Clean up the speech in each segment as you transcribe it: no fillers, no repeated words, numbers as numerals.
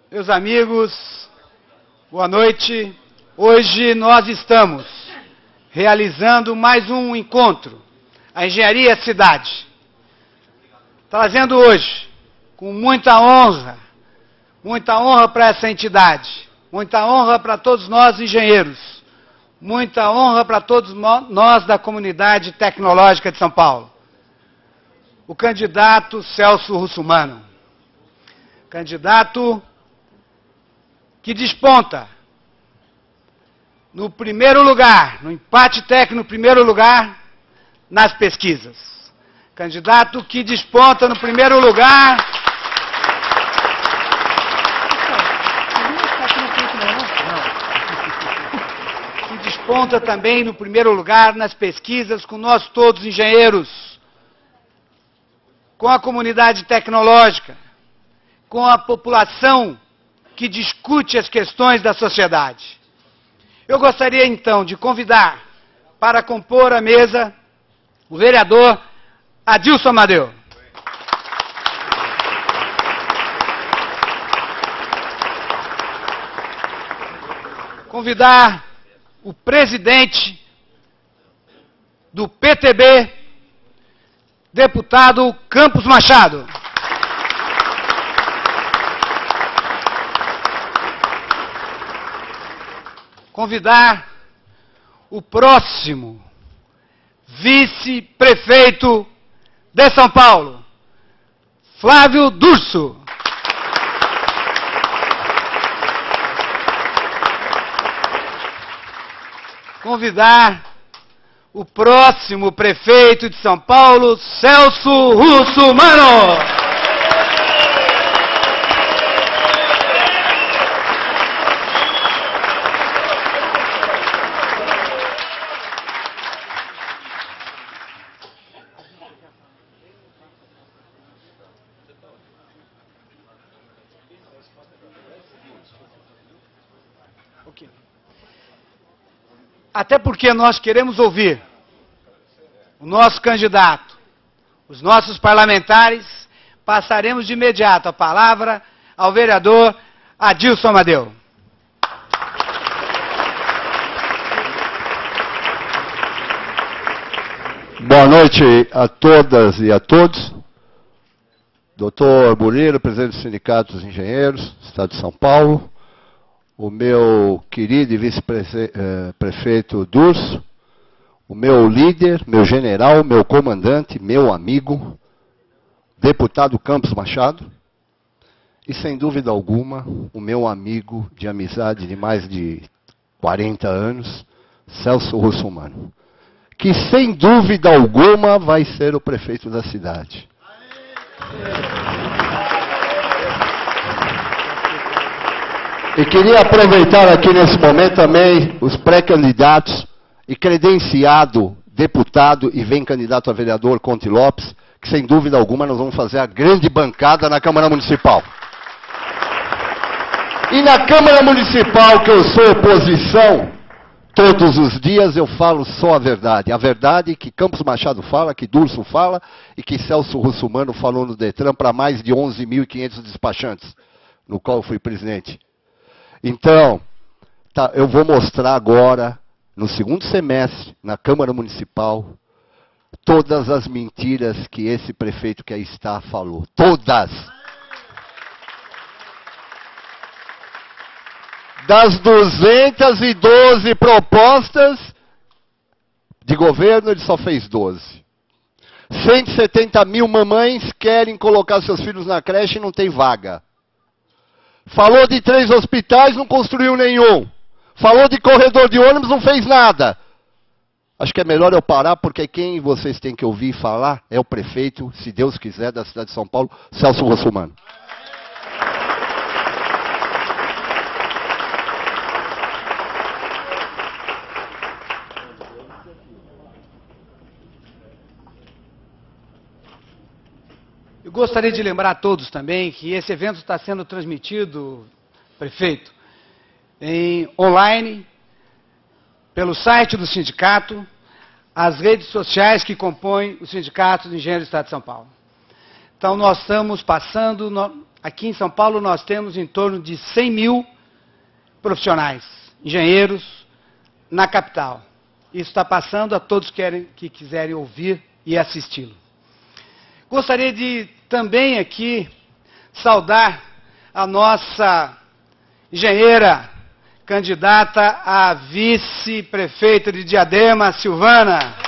Meus amigos, boa noite. Hoje nós estamos realizando mais um encontro, a Engenharia Cidade. Trazendo hoje, com muita honra para essa entidade, muita honra para todos nós engenheiros, muita honra para todos nós da comunidade tecnológica de São Paulo. O candidato Celso Russumano. Candidato que desponta no primeiro lugar, no empate técnico no primeiro lugar, nas pesquisas. Candidato que desponta no primeiro lugar... Que desponta também no primeiro lugar nas pesquisas com nós todos engenheiros, com a comunidade tecnológica, com a população que discute as questões da sociedade. Eu gostaria, então, de convidar para compor a mesa o vereador Adilson Amadeu. Convidar o presidente do PTB, deputado Campos Machado. Convidar o próximo vice-prefeito de São Paulo, Flávio Durso. Convidar o próximo prefeito de São Paulo, Celso Russumano. Até porque nós queremos ouvir o nosso candidato, os nossos parlamentares, passaremos de imediato a palavra ao vereador Adilson Amadeu. Boa noite a todas e a todos. Doutor Bureiro, presidente do Sindicato dos Engenheiros, Estado de São Paulo. O meu querido e vice-prefeito Durso, o meu líder, meu general, meu comandante, meu amigo, deputado Campos Machado, e sem dúvida alguma, o meu amigo de amizade de mais de 40 anos, Celso Russumano, que sem dúvida alguma vai ser o prefeito da cidade. E queria aproveitar aqui nesse momento também os pré-candidatos e credenciado deputado e vem candidato a vereador Conte Lopes, que sem dúvida alguma nós vamos fazer a grande bancada na Câmara Municipal. E na Câmara Municipal, que eu sou oposição, todos os dias eu falo só a verdade que Campos Machado fala, que Durso fala e que Celso Russumano falou no Detran para mais de 11.500 despachantes, no qual eu fui presidente. Então, eu vou mostrar agora, no segundo semestre, na Câmara Municipal, todas as mentiras que esse prefeito que aí está falou. Todas! Das 212 propostas de governo, ele só fez 12. 170 mil mamães querem colocar seus filhos na creche e não tem vaga. Falou de 3 hospitais, não construiu nenhum. Falou de corredor de ônibus, não fez nada. Acho que é melhor eu parar, porque quem vocês têm que ouvir falar é o prefeito, se Deus quiser, da cidade de São Paulo, Celso Russumano. Eu gostaria de lembrar a todos também que esse evento está sendo transmitido, prefeito, online, pelo site do sindicato, as redes sociais que compõem o Sindicato de Engenheiros do Estado de São Paulo. Então, nós estamos passando Aqui em São Paulo nós temos em torno de 100 mil profissionais, engenheiros, na capital. Isso está passando a todos que quiserem ouvir e assisti-lo. Gostaria de também aqui saudar a nossa engenheira candidata a vice-prefeita de Diadema, Silvana.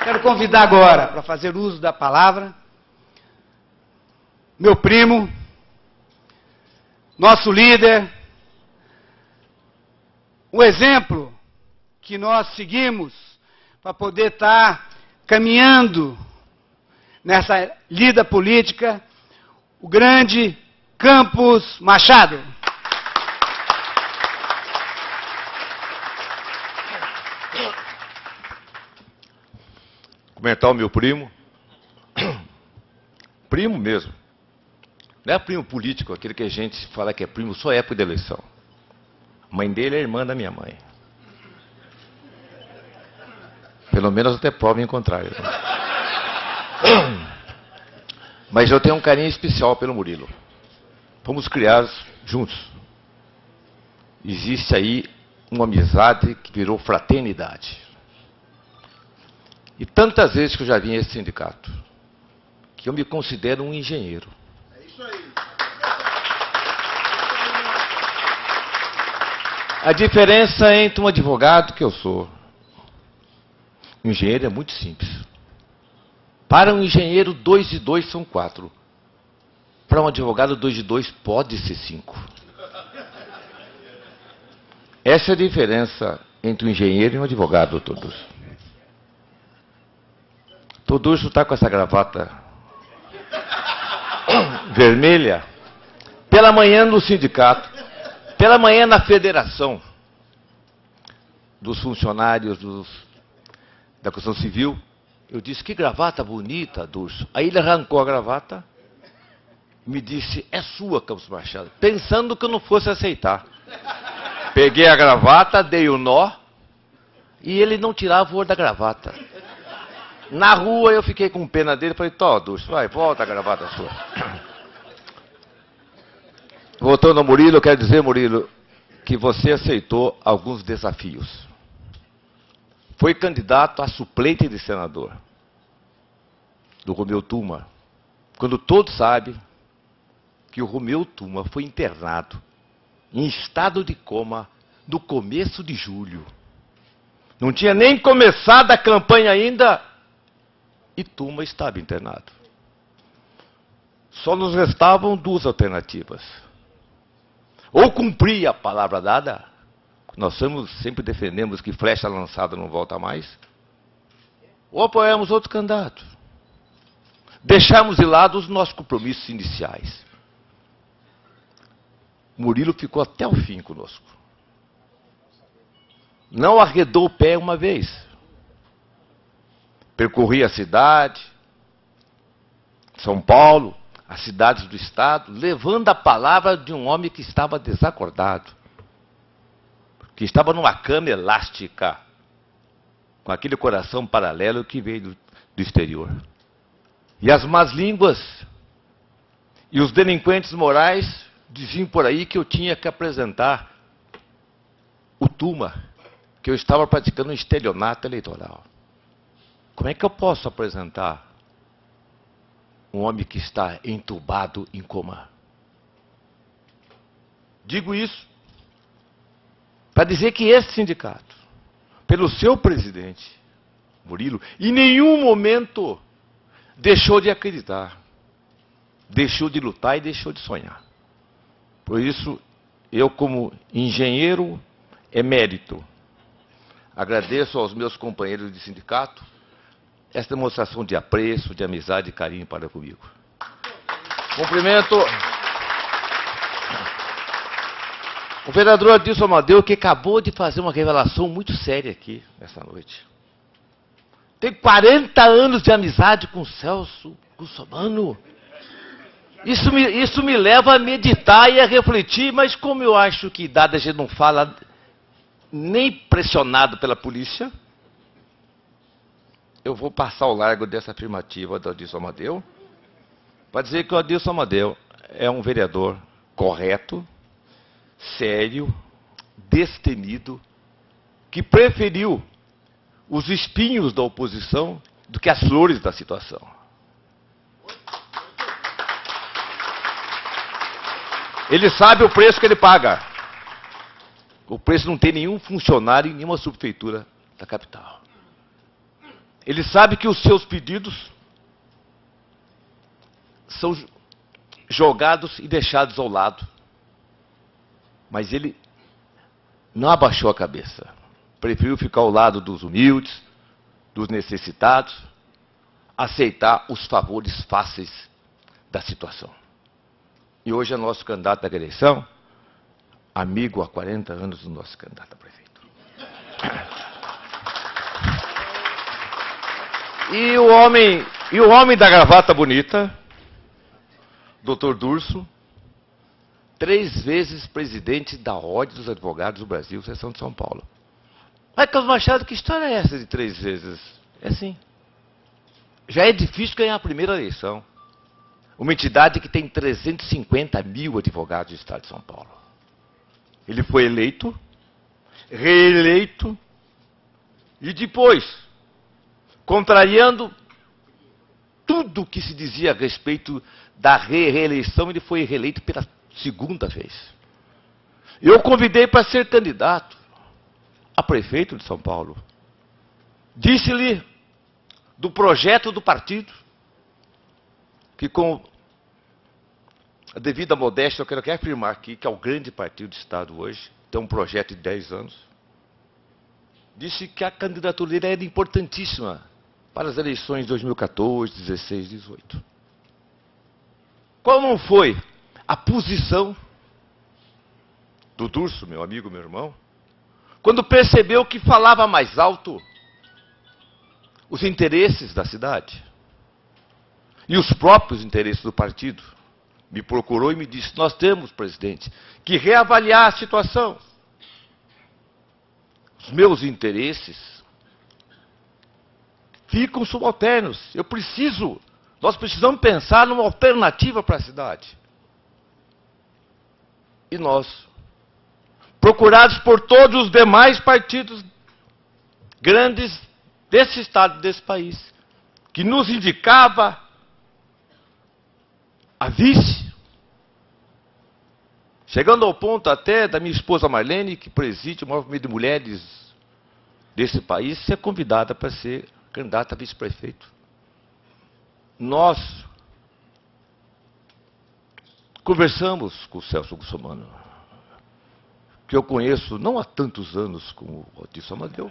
Quero convidar agora, para fazer uso da palavra, meu primo, nosso líder, o exemplo que nós seguimos para poder estar caminhando nessa lida política, o grande Campos Machado. Comentar o meu primo. Primo mesmo. Não é primo político, aquele que a gente fala que é primo só época de eleição. A mãe dele é irmã da minha mãe. Pelo menos até prova em contrário. Mas eu tenho um carinho especial pelo Murilo. Fomos criados juntos. Existe aí uma amizade que virou fraternidade. E tantas vezes que eu já vim a esse sindicato, que eu me considero um engenheiro. É isso aí. A diferença entre um advogado que eu sou, um engenheiro é muito simples. Para um engenheiro, 2 e 2 são 4. Para um advogado, 2 e 2 pode ser 5. Essa é a diferença entre um engenheiro e um advogado, doutor Durso. Doutor Durso está com essa gravata vermelha. Pela manhã no sindicato, pela manhã na federação dos funcionários da construção civil, eu disse, que gravata bonita, Durso. Aí ele arrancou a gravata e me disse, é sua, Campos Machado. Pensando que eu não fosse aceitar. Peguei a gravata, dei o nó, e ele não tirava o olho da gravata. Na rua eu fiquei com pena dele, falei, tó, Durso, vai, volta a gravata sua. Voltando ao Murilo, eu quero dizer, Murilo, que você aceitou alguns desafios. Foi candidato a suplente de senador do Romeu Tuma, quando todos sabem que o Romeu Tuma foi internado em estado de coma no começo de julho. Não tinha nem começado a campanha ainda e Tuma estava internado. Só nos restavam 2 alternativas. Ou cumprir a palavra dada, nós sempre defendemos que flecha lançada não volta mais, ou apoiamos outro candidato. Deixamos de lado os nossos compromissos iniciais. Murilo ficou até o fim conosco. Não arredou o pé uma vez. Percorri a cidade, São Paulo, as cidades do estado, levando a palavra de um homem que estava desacordado, que estava numa cama elástica, com aquele coração paralelo que veio do exterior. E as más línguas e os delinquentes morais diziam por aí que eu tinha que apresentar o Tuma, que eu estava praticando um estelionato eleitoral. Como é que eu posso apresentar um homem que está entubado em coma? Digo isso para dizer que esse sindicato, pelo seu presidente, Murilo, em nenhum momento deixou de acreditar, deixou de lutar e deixou de sonhar. Por isso, eu como engenheiro emérito, agradeço aos meus companheiros de sindicato essa demonstração de apreço, de amizade e carinho para comigo. Cumprimento o vereador Adilson Amadeu, que acabou de fazer uma revelação muito séria aqui, nessa noite. Tem 40 anos de amizade com o Celso Russomano. Isso me leva a meditar e a refletir, mas como eu acho que idade a gente não fala nem pressionado pela polícia, eu vou passar ao largo dessa afirmativa do Adilson Amadeu, para dizer que o Adilson Amadeu é um vereador correto, sério, destemido, que preferiu os espinhos da oposição do que as flores da situação. Ele sabe o preço que ele paga. O preço não tem nenhum funcionário em nenhuma subprefeitura da capital. Ele sabe que os seus pedidos são jogados e deixados ao lado. Mas ele não abaixou a cabeça. Preferiu ficar ao lado dos humildes, dos necessitados, aceitar os favores fáceis da situação. E hoje é nosso candidato à eleição, amigo há 40 anos do nosso candidato a prefeito. E o homem da gravata bonita, Dr. Durso, 3 vezes presidente da Ordem dos Advogados do Brasil, seção de São Paulo. Mas, Carlos Machado, que história é essa de 3 vezes? É assim. Já é difícil ganhar a primeira eleição. Uma entidade que tem 350 mil advogados do Estado de São Paulo. Ele foi eleito, reeleito, e depois, contrariando tudo o que se dizia a respeito da reeleição, ele foi reeleito pela 2ª vez. Eu o convidei para ser candidato a prefeito de São Paulo. Disse-lhe do projeto do partido, que com a devida modéstia, eu quero afirmar aqui que é o grande partido do Estado hoje, tem um projeto de 10 anos. Disse que a candidatura dele era importantíssima para as eleições de 2014, 16, 18. Qual não foi a posição do Durso, meu amigo, meu irmão, quando percebeu que falava mais alto os interesses da cidade e os próprios interesses do partido? Me procurou e me disse: nós temos, presidente, que reavaliar a situação. Os meus interesses ficam subalternos. Nós precisamos pensar numa alternativa para a cidade. E nós, procurados por todos os demais partidos grandes desse estado, desse país, que nos indicava a vice, chegando ao ponto até da minha esposa Marlene, que preside o maior movimento de mulheres desse país, ser convidada para ser candidata a vice-prefeito. Nós conversamos com o Celso Russomano, que eu conheço não há tantos anos como o Adilson Amadeu,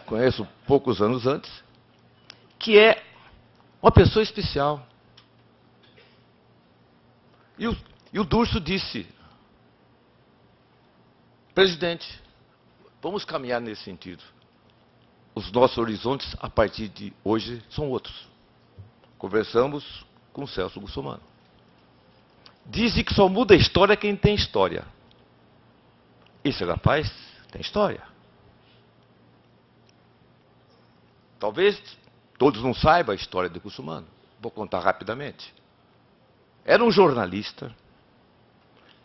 conheço poucos anos antes, que é uma pessoa especial. E o Durso disse: presidente, vamos caminhar nesse sentido. Os nossos horizontes, a partir de hoje, são outros. Conversamos com o Celso Russomano. Dizem que só muda a história quem tem história. Esse rapaz tem história. Talvez todos não saibam a história de Russomano. Vou contar rapidamente. Era um jornalista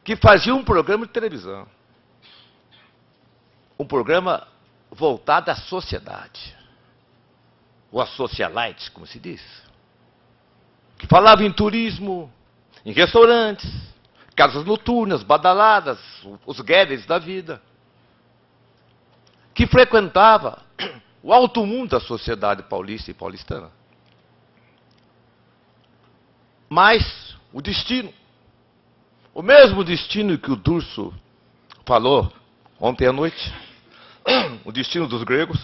que fazia um programa de televisão. Um programa voltado à sociedade. Ou a socialite, como se diz. Que falava em turismo, em restaurantes, casas noturnas, badaladas, os guedes da vida. Que frequentava o alto mundo da sociedade paulista e paulistana. Mas o destino, o mesmo destino que o Durso falou ontem à noite, o destino dos gregos,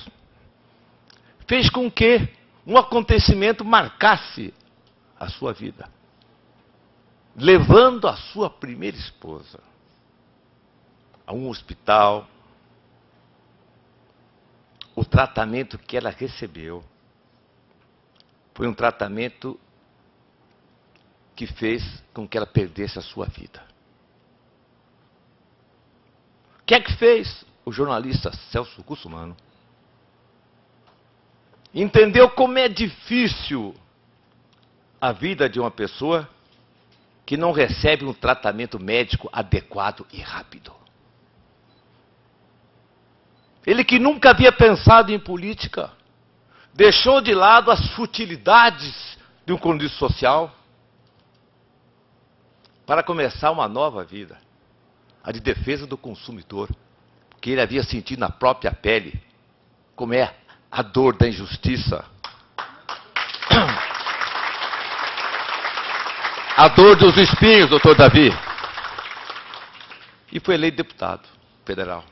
fez com que um acontecimento marcasse a sua vida, levando a sua primeira esposa a um hospital. O tratamento que ela recebeu foi um tratamento que fez com que ela perdesse a sua vida. O que é que fez o jornalista Celso Russomano? entendeu como é difícil a vida de uma pessoa que não recebe um tratamento médico adequado e rápido. Ele que nunca havia pensado em política, deixou de lado as futilidades de um convívio social para começar uma nova vida, a de defesa do consumidor, que ele havia sentido na própria pele, como é a dor da injustiça, a dor dos espinhos, doutor Davi. E foi eleito deputado federal.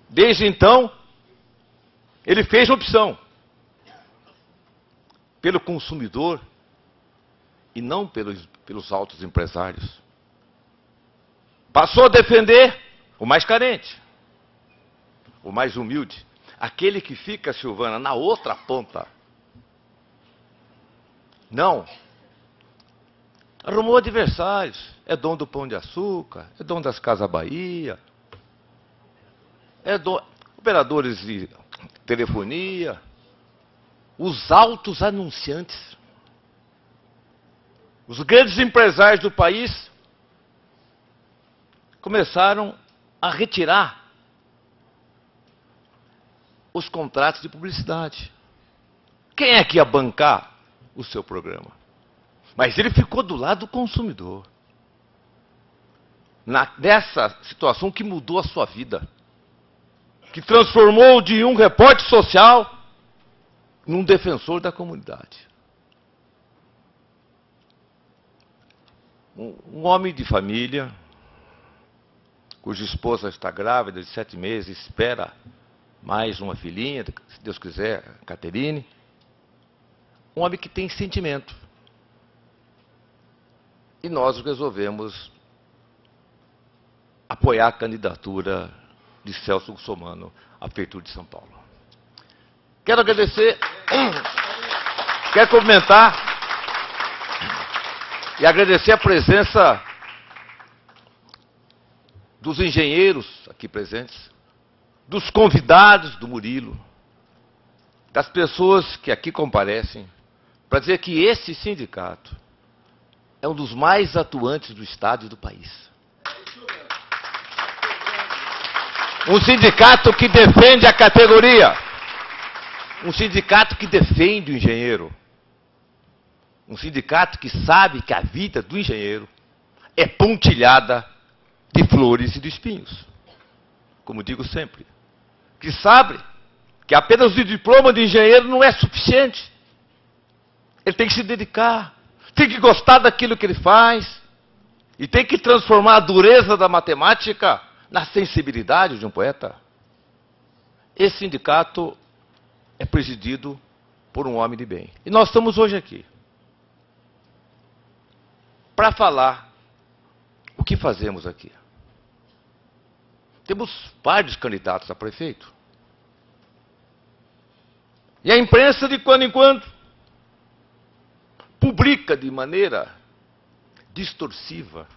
Desde então, ele fez uma opção pelo consumidor e não pelos altos empresários. Passou a defender o mais carente, o mais humilde, aquele que fica, Silvana, na outra ponta. Não. Arrumou adversários. É dono do Pão de Açúcar, é dono das Casas Bahia, é dono, operadores de telefonia, os altos anunciantes, os grandes empresários do país começaram a retirar os contratos de publicidade. Quem é que ia bancar o seu programa? Mas ele ficou do lado do consumidor. Nessa situação que mudou a sua vida, que transformou de um repórter social num defensor da comunidade. Um homem de família, cuja esposa está grávida de 7 meses, espera mais uma filhinha, se Deus quiser, Caterine. Um homem que tem sentimento. E nós resolvemos apoiar a candidatura de Celso Russomano à Prefeitura de São Paulo. Quero agradecer, quero cumprimentar e agradecer a presença dos engenheiros aqui presentes, dos convidados do Murilo, das pessoas que aqui comparecem, para dizer que esse sindicato é um dos mais atuantes do Estado e do país. Um sindicato que defende a categoria. Um sindicato que defende o engenheiro. Um sindicato que sabe que a vida do engenheiro é pontilhada de flores e de espinhos. Como digo sempre. Que sabe que apenas o diploma de engenheiro não é suficiente. Ele tem que se dedicar. Tem que gostar daquilo que ele faz. E tem que transformar a dureza da matemática na sensibilidade de um poeta. Esse sindicato é presidido por um homem de bem. E nós estamos hoje aqui para falar o que fazemos aqui. Temos vários candidatos a prefeito. E a imprensa, de quando em quando, publica de maneira distorsiva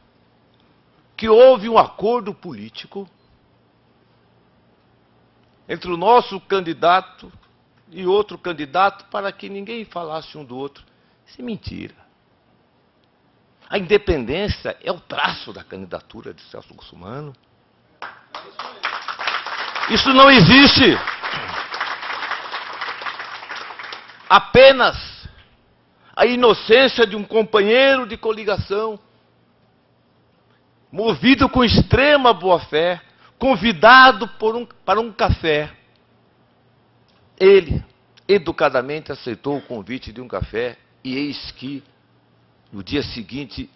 que houve um acordo político entre o nosso candidato e outro candidato para que ninguém falasse um do outro. Isso é mentira. A independência é o traço da candidatura de Celso Russomano. Isso não existe. Apenas a inocência de um companheiro de coligação, movido com extrema boa-fé, convidado para um café. Ele, educadamente, aceitou o convite de um café e eis que, no dia seguinte,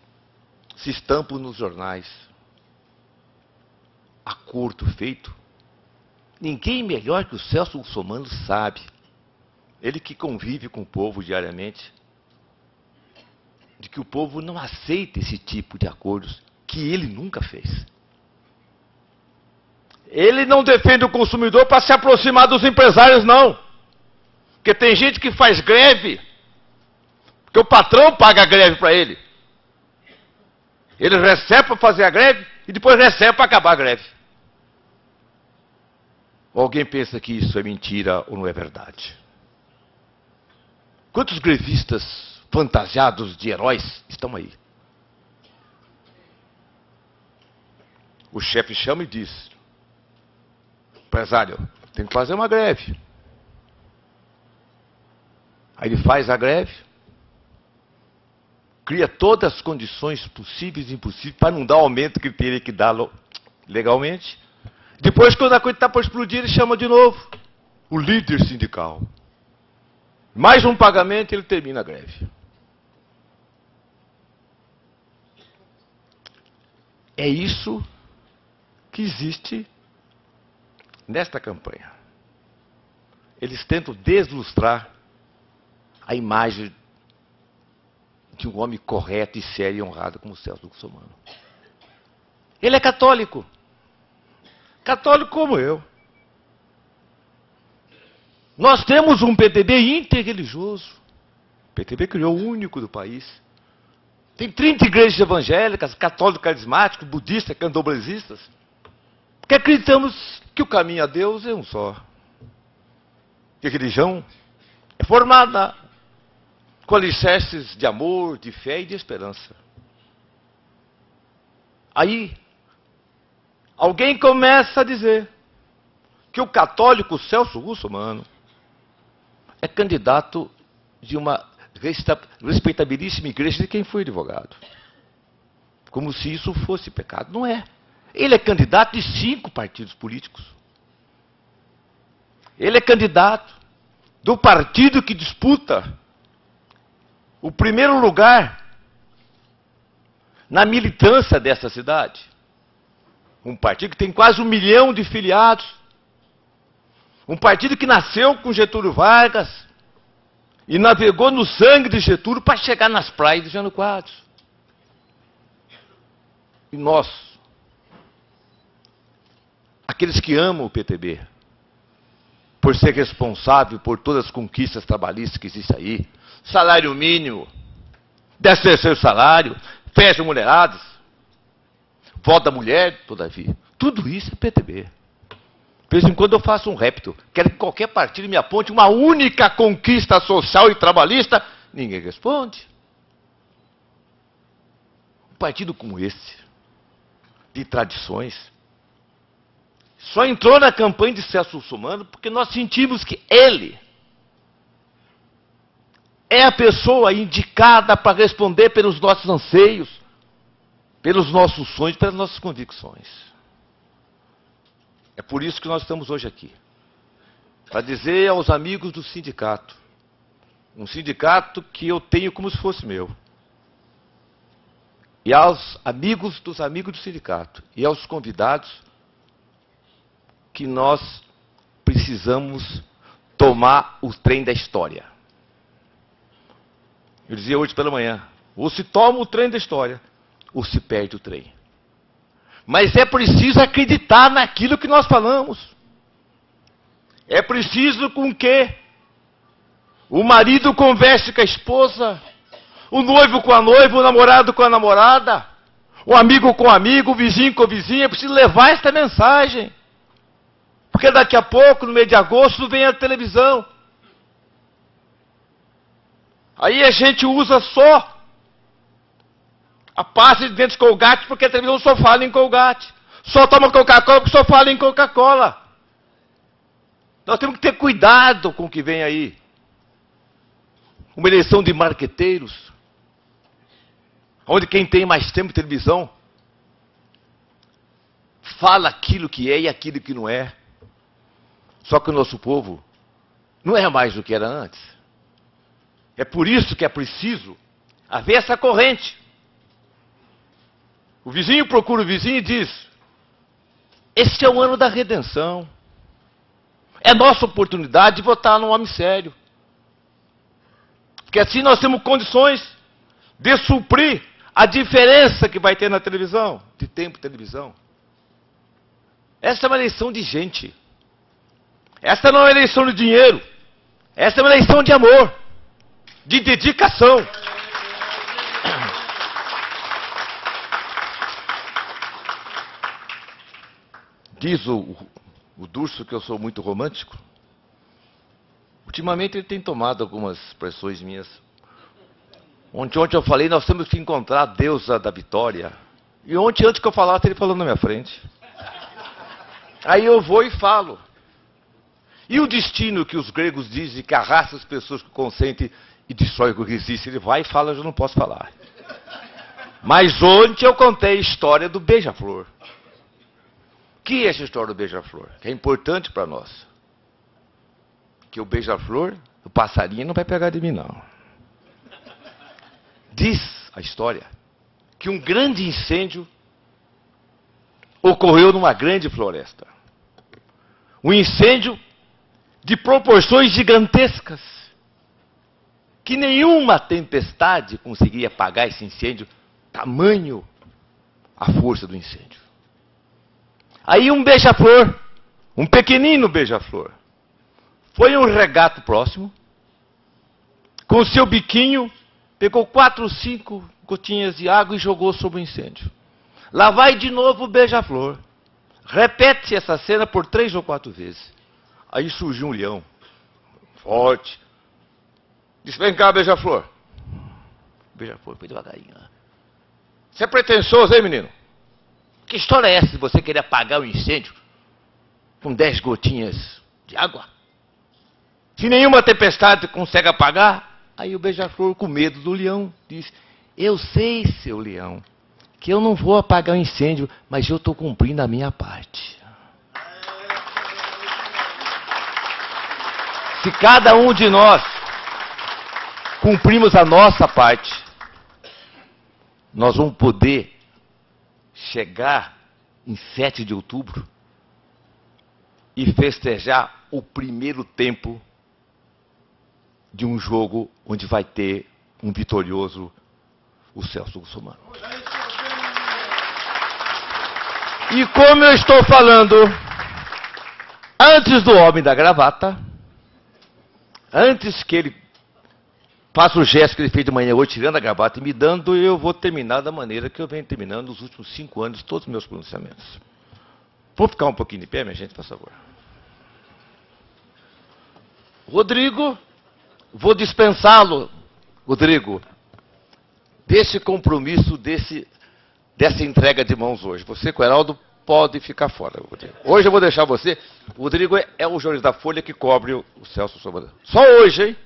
se estampam nos jornais. Acordo feito. Ninguém melhor que o Celso Russomano sabe, ele que convive com o povo diariamente, de que o povo não aceita esse tipo de acordos que ele nunca fez. Ele não defende o consumidor para se aproximar dos empresários, não. Porque tem gente que faz greve, porque o patrão paga a greve para ele. Ele recebe para fazer a greve e depois recebe para acabar a greve. Ou alguém pensa que isso é mentira ou não é verdade? Quantos grevistas fantasiados de heróis estão aí? O chefe chama e diz: empresário, tem que fazer uma greve. Aí ele faz a greve, cria todas as condições possíveis e impossíveis para não dar o aumento que ele teria que dar legalmente. Depois, quando a coisa está para explodir, ele chama de novo o líder sindical. Mais um pagamento e ele termina a greve. É isso que existe nesta campanha. Eles tentam deslustrar a imagem de um homem correto e sério e honrado como o Celso Russomano. Ele é católico. Católico como eu. Nós temos um PTB interreligioso. O PTB criou o único do país. Tem 30 igrejas evangélicas, católicos carismáticos, budistas, candomblessistas. Porque acreditamos que o caminho a Deus é um só. E a religião é formada com alicerces de amor, de fé e de esperança. Aí, alguém começa a dizer que o católico Celso Russomano é candidato de uma respeitabilíssima igreja de quem foi advogado. Como se isso fosse pecado. Não é. Ele é candidato de 5 partidos políticos. Ele é candidato do partido que disputa o primeiro lugar na militância dessa cidade. Um partido que tem quase 1 milhão de filiados. Um partido que nasceu com Getúlio Vargas e navegou no sangue de Getúlio para chegar nas praias de Jânio Quadros. E nós, aqueles que amam o PTB, por ser responsável por todas as conquistas trabalhistas que existem aí, salário mínimo, 13º salário, festa mulheradas, voto da mulher, todavia, tudo isso é PTB. De vez em quando eu faço um repto, quero que qualquer partido me aponte uma única conquista social e trabalhista, ninguém responde. Um partido como esse, de tradições, só entrou na campanha de Celso Russomano porque nós sentimos que ele é a pessoa indicada para responder pelos nossos anseios, pelos nossos sonhos, pelas nossas convicções. É por isso que nós estamos hoje aqui. Para dizer aos amigos do sindicato, um sindicato que eu tenho como se fosse meu, e aos amigos dos amigos do sindicato, e aos convidados, que nós precisamos tomar o trem da história. Eu dizia hoje pela manhã, ou se toma o trem da história, ou se perde o trem. Mas é preciso acreditar naquilo que nós falamos. É preciso com que o marido converse com a esposa, o noivo com a noiva, o namorado com a namorada, o amigo com o amigo, o vizinho com o vizinho. É preciso levar esta mensagem. Porque daqui a pouco, no mês de agosto, vem a televisão. Aí a gente usa só a pasta de dentes Colgate, porque a televisão só fala em Colgate. Só toma Coca-Cola porque só fala em Coca-Cola. Nós temos que ter cuidado com o que vem aí. Uma eleição de marqueteiros, onde quem tem mais tempo de televisão fala aquilo que é e aquilo que não é. Só que o nosso povo não é mais do que era antes. É por isso que é preciso haver essa corrente. O vizinho procura o vizinho e diz: este é o ano da redenção. É nossa oportunidade de votar num homem sério. Porque assim nós temos condições de suprir a diferença que vai ter na televisão, de tempo de televisão. Essa é uma eleição de gente. Essa não é uma eleição de dinheiro. Essa é uma eleição de amor, de dedicação. Diz o Durso que eu sou muito romântico. Ultimamente ele tem tomado algumas pressões minhas. Ontem eu falei, nós temos que encontrar a deusa da vitória. E ontem, antes que eu falasse, ele falou na minha frente. Aí eu vou e falo. E o destino que os gregos dizem que arrasta as pessoas que consentem e destrói o que resiste, ele vai e fala, eu não posso falar. Mas ontem eu contei a história do beija-flor. O que é essa história do beija-flor? Que é importante para nós. Que o beija-flor, o passarinho, não vai pegar de mim, não. Diz a história que um grande incêndio ocorreu numa grande floresta. Um incêndio de proporções gigantescas, que nenhuma tempestade conseguia apagar esse incêndio, tamanho a força do incêndio. Aí um beija-flor, um pequenino beija-flor, foi a um regato próximo, com seu biquinho, pegou 4 ou 5 gotinhas de água e jogou sobre o incêndio. Lá vai de novo o beija-flor. Repete essa cena por 3 ou 4 vezes. Aí surgiu um leão, forte. Disse, vem cá, beija-flor. O beija-flor foi devagarinho. Você é pretensioso, hein, menino? Que história é essa de você querer apagar o incêndio com 10 gotinhas de água? Se nenhuma tempestade consegue apagar, aí o beija-flor, com medo do leão, disse, eu sei, seu leão, que eu não vou apagar o incêndio, mas eu estou cumprindo a minha parte. Se cada um de nós cumprimos a nossa parte, nós vamos poder chegar em 7 de outubro e festejar o primeiro tempo de um jogo onde vai ter um vitorioso, o Celso Russomano. E como eu estou falando, antes do homem da gravata, antes que ele faça o gesto que ele fez de manhã hoje, tirando a gravata e me dando, eu vou terminar da maneira que eu venho terminando nos últimos 5 anos, todos os meus pronunciamentos. Vou ficar um pouquinho de pé, minha gente, por favor. Rodrigo, vou dispensá-lo, Rodrigo, desse compromisso, dessa entrega de mãos hoje. Você com o Heraldo pode ficar fora, Rodrigo. Hoje eu vou deixar você. O Rodrigo é o jornalista da Folha que cobre o Celso Russomano. Só hoje, hein?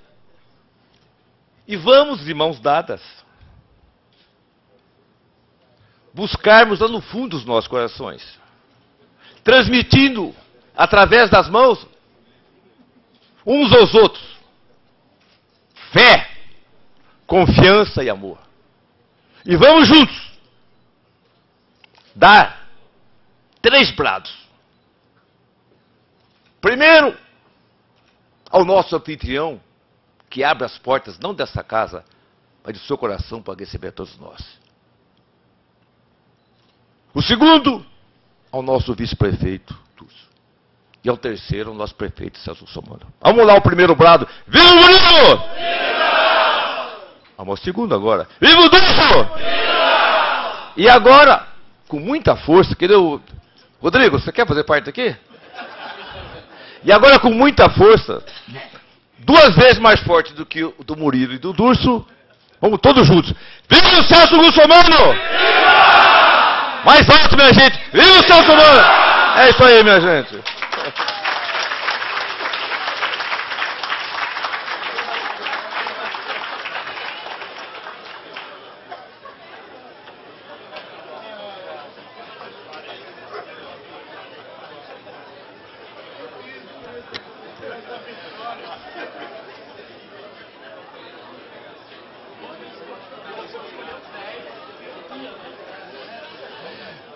E vamos, de mãos dadas, buscarmos lá no fundo dos nossos corações, transmitindo, através das mãos, uns aos outros, fé, confiança e amor. E vamos juntos dar 3 brados. Primeiro, ao nosso anfitrião, que abre as portas, não dessa casa, mas do seu coração para receber todos nós. O segundo, ao nosso vice-prefeito, Túcio. E ao terceiro, ao nosso prefeito, Celso Russomano. Vamos lá, o primeiro brado. Viva o Murilo! Viva! Vamos ao segundo agora. Viva o Dúcio! Viva! E agora, com muita força, querido Rodrigo, você quer fazer parte aqui? E agora, com muita força, 2 vezes mais forte do que o do Murilo e do Durso, vamos todos juntos. Viva o Celso Russomano! Viva! Mais alto, minha gente! Viva o Celso Russomano! É isso aí, minha gente.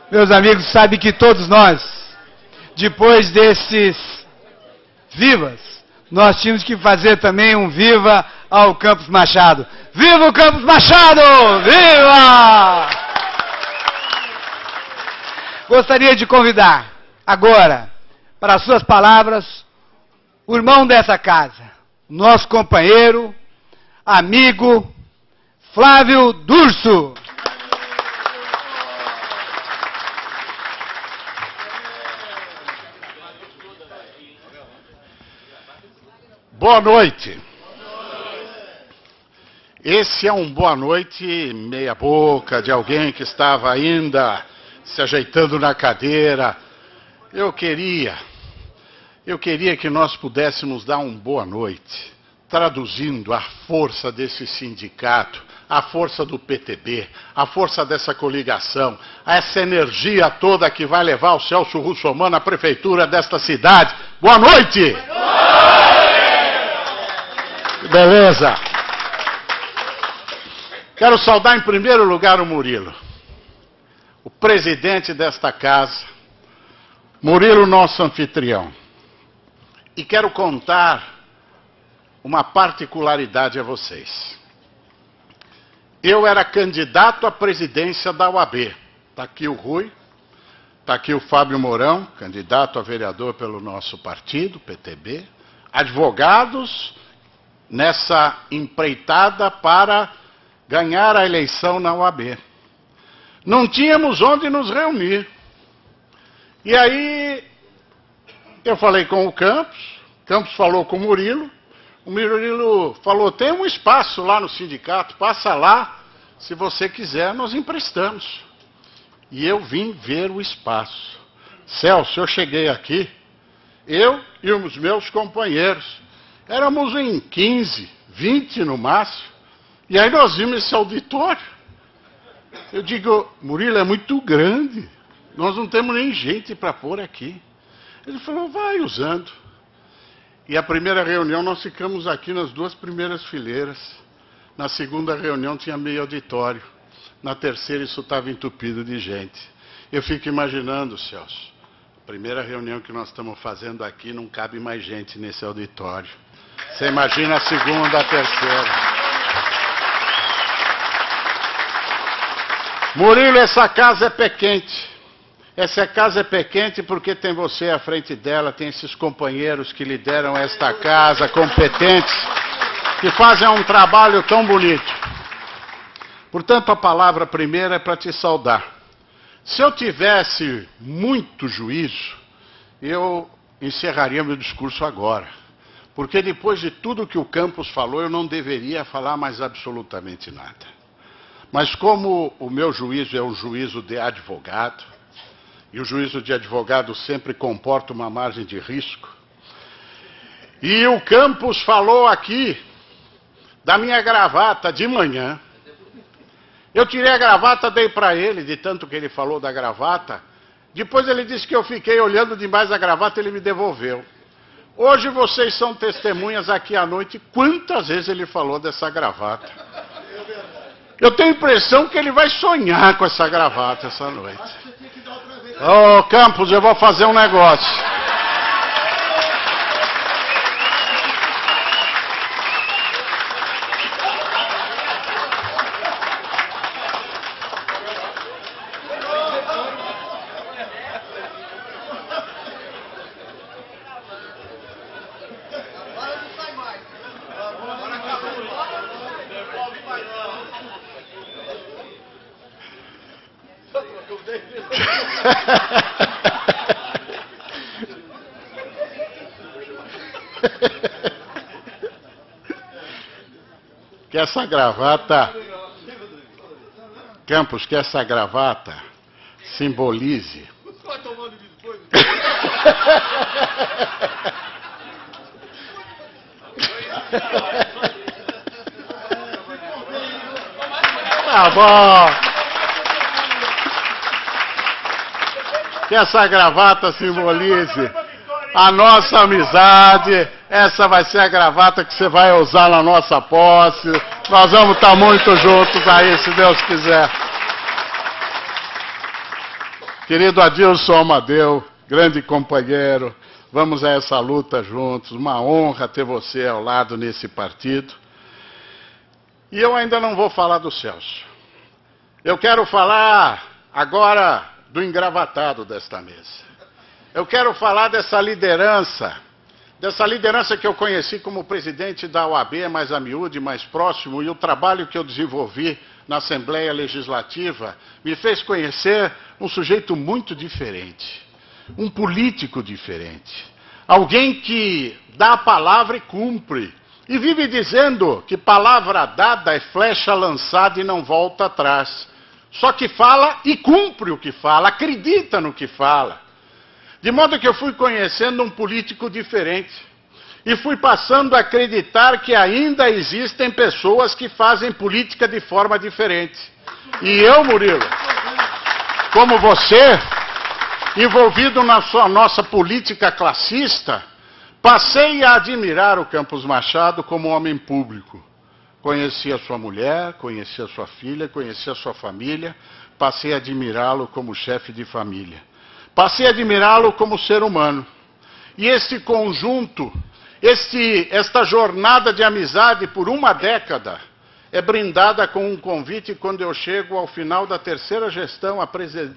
Meus amigos, sabe que todos nós, depois desses vivas, nós tínhamos que fazer também um viva ao Campos Machado. Viva o Campos Machado! Viva! Gostaria de convidar agora, para as suas palavras, o irmão dessa casa, nosso companheiro, amigo, Flávio Durso. Boa noite. Esse é um boa noite meia boca de alguém que estava ainda se ajeitando na cadeira. Eu queria que nós pudéssemos dar um boa noite, traduzindo a força desse sindicato, a força do PTB, a força dessa coligação, essa energia toda que vai levar o Celso Russomano à prefeitura desta cidade. Boa noite! Beleza. Quero saudar em primeiro lugar o Murilo, o presidente desta casa. Murilo, nosso anfitrião. E quero contar uma particularidade a vocês. Eu era candidato à presidência da UAB. Está aqui o Rui, está aqui o Fábio Mourão, candidato a vereador pelo nosso partido, PTB. Advogados nessa empreitada para ganhar a eleição na UAB. Não tínhamos onde nos reunir. E aí eu falei com o Campos falou com o Murilo falou, tem um espaço lá no sindicato, passa lá, se você quiser nós emprestamos. E eu vim ver o espaço. Celso, eu cheguei aqui, eu e os meus companheiros, éramos em 15, 20 no máximo, e aí nós vimos esse auditório. Eu digo, Murilo, é muito grande, nós não temos nem gente para pôr aqui. Ele falou, vai usando. E a primeira reunião nós ficamos aqui nas duas primeiras fileiras. Na segunda reunião tinha meio auditório. Na terceira isso estava entupido de gente. Eu fico imaginando, Celso, a primeira reunião que nós estamos fazendo aqui não cabe mais gente nesse auditório. Você imagina a segunda, a terceira. Murilo, essa casa é pé quente. Essa casa é pé quente porque tem você à frente dela, tem esses companheiros que lideram esta casa, competentes, que fazem um trabalho tão bonito. Portanto, a palavra primeira é para te saudar. Se eu tivesse muito juízo, eu encerraria meu discurso agora. Porque depois de tudo que o Campos falou, eu não deveria falar mais absolutamente nada. Mas como o meu juízo é um juízo de advogado, e o juízo de advogado sempre comporta uma margem de risco. E o Campos falou aqui da minha gravata de manhã. Eu tirei a gravata, dei para ele, de tanto que ele falou da gravata. Depois ele disse que eu fiquei olhando demais a gravata, ele me devolveu. Hoje vocês são testemunhas aqui à noite quantas vezes ele falou dessa gravata. Eu tenho a impressão que ele vai sonhar com essa gravata essa noite. Ô, Campos, eu vou fazer um negócio. Que essa gravata, Campos, que essa gravata simbolize tá bom. Que essa gravata simbolize a nossa amizade. Essa vai ser a gravata que você vai usar na nossa posse. Nós vamos estar muito juntos aí, se Deus quiser. Querido Adilson Amadeu, grande companheiro, vamos a essa luta juntos. Uma honra ter você ao lado nesse partido. E eu ainda não vou falar do Celso. Eu quero falar agora do engravatado desta mesa. Eu quero falar dessa liderança que eu conheci como presidente da OAB, mais a miúde, mais próximo, e o trabalho que eu desenvolvi na Assembleia Legislativa me fez conhecer um sujeito muito diferente, um político diferente. alguém que dá a palavra e cumpre, e vive dizendo que palavra dada é flecha lançada e não volta atrás. Só que fala e cumpre o que fala, acredita no que fala. De modo que eu fui conhecendo um político diferente. E fui passando a acreditar que ainda existem pessoas que fazem política de forma diferente. E eu, Murilo, como você, envolvido na nossa política classista, passei a admirar o Campos Machado como homem público. Conheci a sua mulher, conheci a sua filha, conheci a sua família, passei a admirá-lo como chefe de família. Passei a admirá-lo como ser humano. E esse conjunto, esta jornada de amizade por uma década, é brindada com um convite quando eu chego ao final da terceira gestão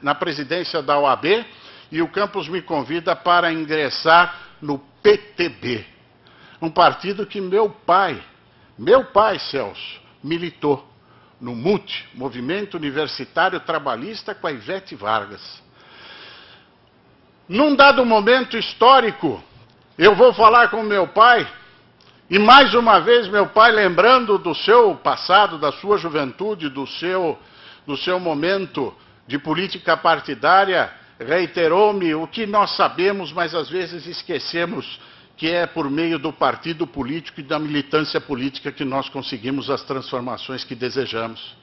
na presidência da OAB, e o Campos me convida para ingressar no PTB, um partido que meu pai, Celso, militou no MUT, Movimento Universitário Trabalhista, com a Ivete Vargas. Num dado momento histórico, eu vou falar com meu pai, e mais uma vez meu pai, lembrando do seu passado, da sua juventude, do seu momento de política partidária, reiterou-me o que nós sabemos, mas às vezes esquecemos, que é por meio do partido político e da militância política que nós conseguimos as transformações que desejamos.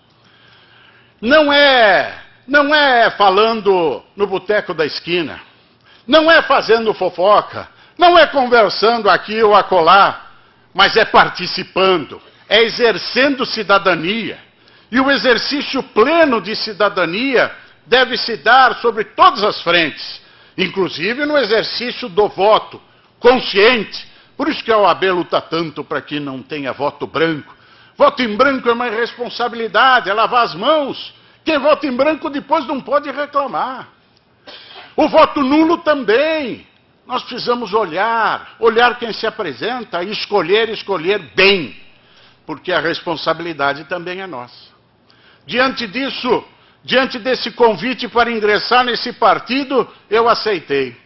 Não é falando no boteco da esquina, não é fazendo fofoca, não é conversando aqui ou acolá, mas é participando, é exercendo cidadania. E o exercício pleno de cidadania deve se dar sobre todas as frentes, inclusive no exercício do voto consciente. Por isso que a OAB luta tanto para que não tenha voto branco. Voto em branco é uma irresponsabilidade, é lavar as mãos. Quem vota em branco depois não pode reclamar. O voto nulo também. Nós precisamos olhar quem se apresenta e escolher bem, porque a responsabilidade também é nossa. Diante desse convite para ingressar nesse partido, eu aceitei.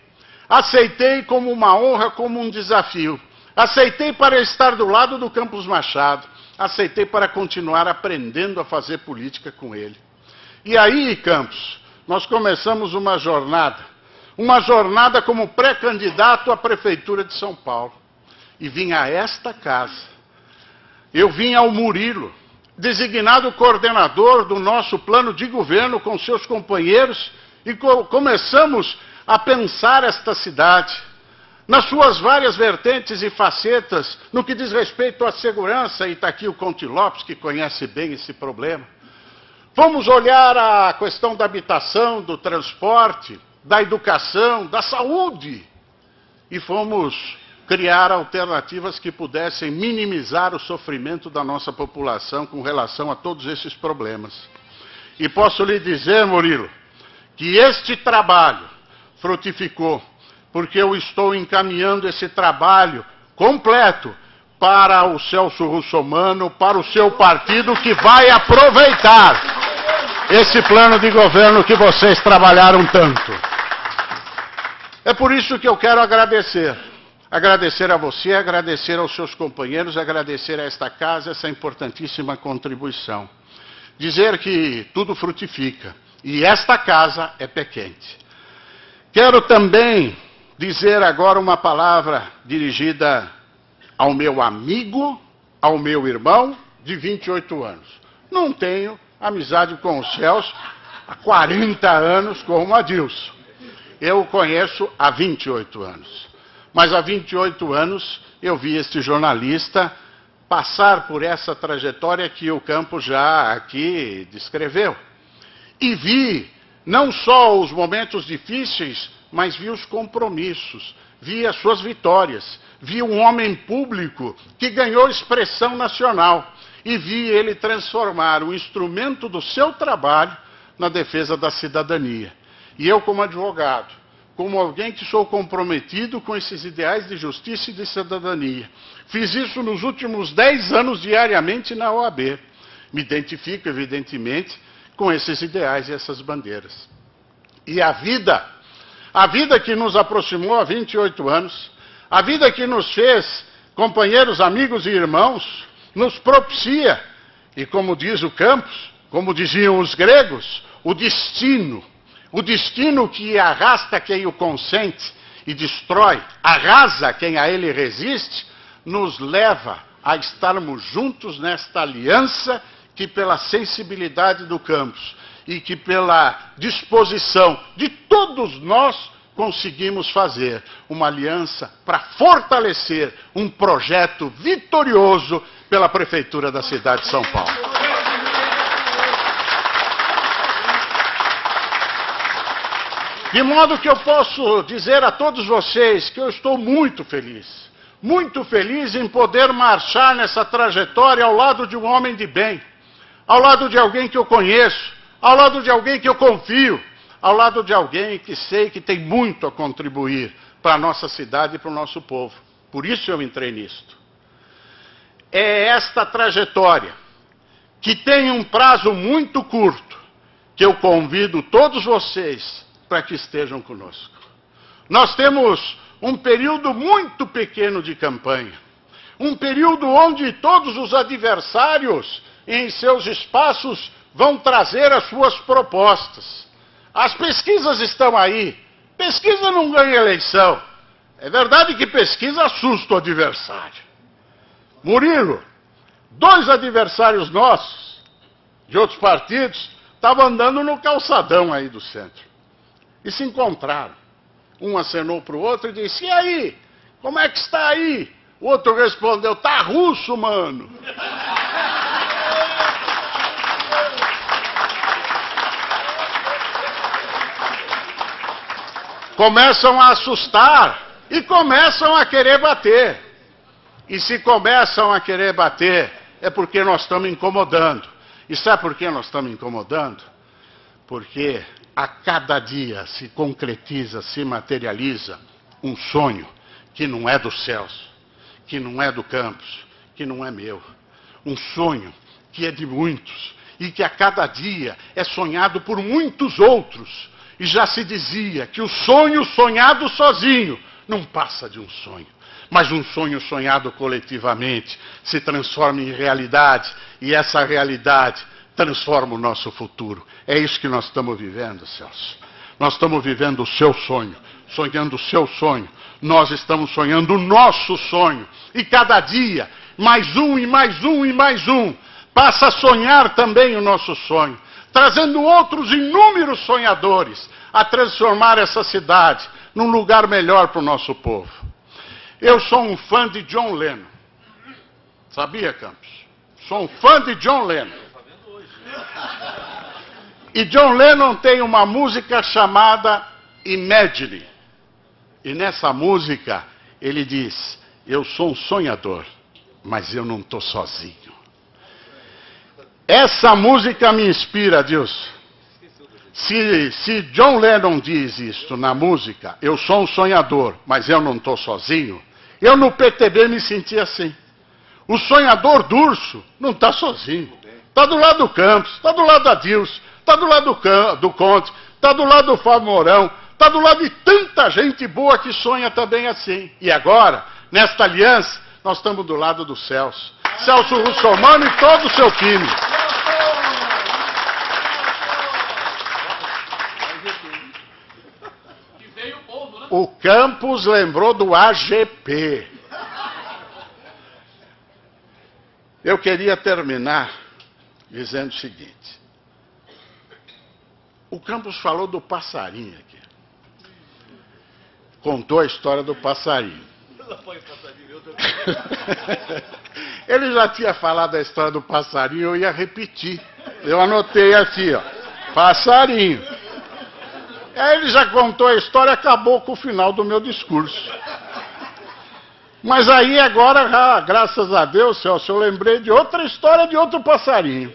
Aceitei como uma honra, como um desafio. Aceitei para estar do lado do Campos Machado. Aceitei para continuar aprendendo a fazer política com ele. E aí, Campos, nós começamos uma jornada como pré-candidato à Prefeitura de São Paulo. E vim a esta casa. Eu vim ao Murilo, designado coordenador do nosso plano de governo com seus companheiros, e começamos a pensar esta cidade, nas suas várias vertentes e facetas, no que diz respeito à segurança, e está aqui o Conte Lopes, que conhece bem esse problema. Vamos olhar a questão da habitação, do transporte, da educação, da saúde, e fomos criar alternativas que pudessem minimizar o sofrimento da nossa população com relação a todos esses problemas. E posso lhe dizer, Murilo, que este trabalho frutificou, porque eu estou encaminhando esse trabalho completo para o Celso Russomano, para o seu partido, que vai aproveitar esse plano de governo que vocês trabalharam tanto. É por isso que eu quero agradecer. Agradecer a você, agradecer aos seus companheiros, agradecer a esta casa essa importantíssima contribuição. Dizer que tudo frutifica, e esta casa é pé quente. Quero também dizer agora uma palavra dirigida ao meu amigo, ao meu irmão, de 28 anos. Não tenho amizade com o Celso há 40 anos como o Adilson. Eu o conheço há 28 anos. Mas há 28 anos eu vi este jornalista passar por essa trajetória que o Campos já aqui descreveu. E vi não só os momentos difíceis, mas vi os compromissos, vi as suas vitórias, vi um homem público que ganhou expressão nacional e vi ele transformar o instrumento do seu trabalho na defesa da cidadania. E eu, como advogado, como alguém que sou comprometido com esses ideais de justiça e de cidadania, fiz isso nos últimos 10 anos diariamente na OAB. Me identifico, evidentemente, com esses ideais e essas bandeiras. E a vida que nos aproximou há 28 anos, A vida que nos fez companheiros, amigos e irmãos, nos propicia. E como diz o Campos, como diziam os gregos, o destino que arrasta quem o consente e destrói, arrasa quem a ele resiste, nos leva a estarmos juntos nesta aliança que pela sensibilidade do Campos e que pela disposição de todos nós conseguimos fazer uma aliança para fortalecer um projeto vitorioso pela Prefeitura da cidade de São Paulo. De modo que eu posso dizer a todos vocês que eu estou muito feliz em poder marchar nessa trajetória ao lado de um homem de bem, ao lado de alguém que eu conheço, ao lado de alguém que eu confio, ao lado de alguém que sei que tem muito a contribuir para a nossa cidade e para o nosso povo. Por isso eu entrei nisto. É esta trajetória, que tem um prazo muito curto, que eu convido todos vocês para que estejam conosco. Nós temos um período muito pequeno de campanha, um período onde todos os adversários, em seus espaços, vão trazer as suas propostas. As pesquisas estão aí. Pesquisa não ganha eleição. É verdade que pesquisa assusta o adversário. Murilo, 2 adversários nossos, de outros partidos, estavam andando no calçadão aí do centro. E se encontraram. Um acenou para o outro e disse: e aí? Como é que está aí? O outro respondeu: tá russo, mano. Começam a assustar e começam a querer bater. E se começam a querer bater, é porque nós estamos incomodando. E sabe por que nós estamos incomodando? Porque a cada dia se concretiza, se materializa um sonho que não é dos céus, que não é do Campos, que não é meu. Um sonho que é de muitos e que a cada dia é sonhado por muitos outros. E já se dizia que o sonho sonhado sozinho não passa de um sonho. Mas um sonho sonhado coletivamente se transforma em realidade, e essa realidade transforma o nosso futuro. É isso que nós estamos vivendo, Celso. Nós estamos vivendo o seu sonho, sonhando o seu sonho. Nós estamos sonhando o nosso sonho. E cada dia, mais um e mais um e mais um, passa a sonhar também o nosso sonho, trazendo outros inúmeros sonhadores a transformar essa cidade num lugar melhor para o nosso povo. Eu sou um fã de John Lennon. Sabia, Campos? Sou um fã de John Lennon. E John Lennon tem uma música chamada Imagine. E nessa música ele diz: eu sou um sonhador, mas eu não estou sozinho. Essa música me inspira, Deus. Se John Lennon diz isto na música, eu sou um sonhador, mas eu não estou sozinho, eu no PTB me senti assim. O sonhador do Urso não está sozinho. Está do lado do Campos, está do lado da Dilson, está do lado do Conde, está do lado do Fábio Mourão, está do lado de tanta gente boa que sonha também assim. E agora, nesta aliança, nós estamos do lado do Celso. Celso Russomano e todo o seu time. O Campos lembrou do AGP. Eu queria terminar dizendo o seguinte. O Campos falou do passarinho aqui. Contou a história do passarinho. Ele já tinha falado a história do passarinho, eu ia repetir. Eu anotei aqui, ó. Passarinho. Aí ele já contou a história, acabou com o final do meu discurso. Mas aí agora, graças a Deus, Celso, eu lembrei de outra história de outro passarinho.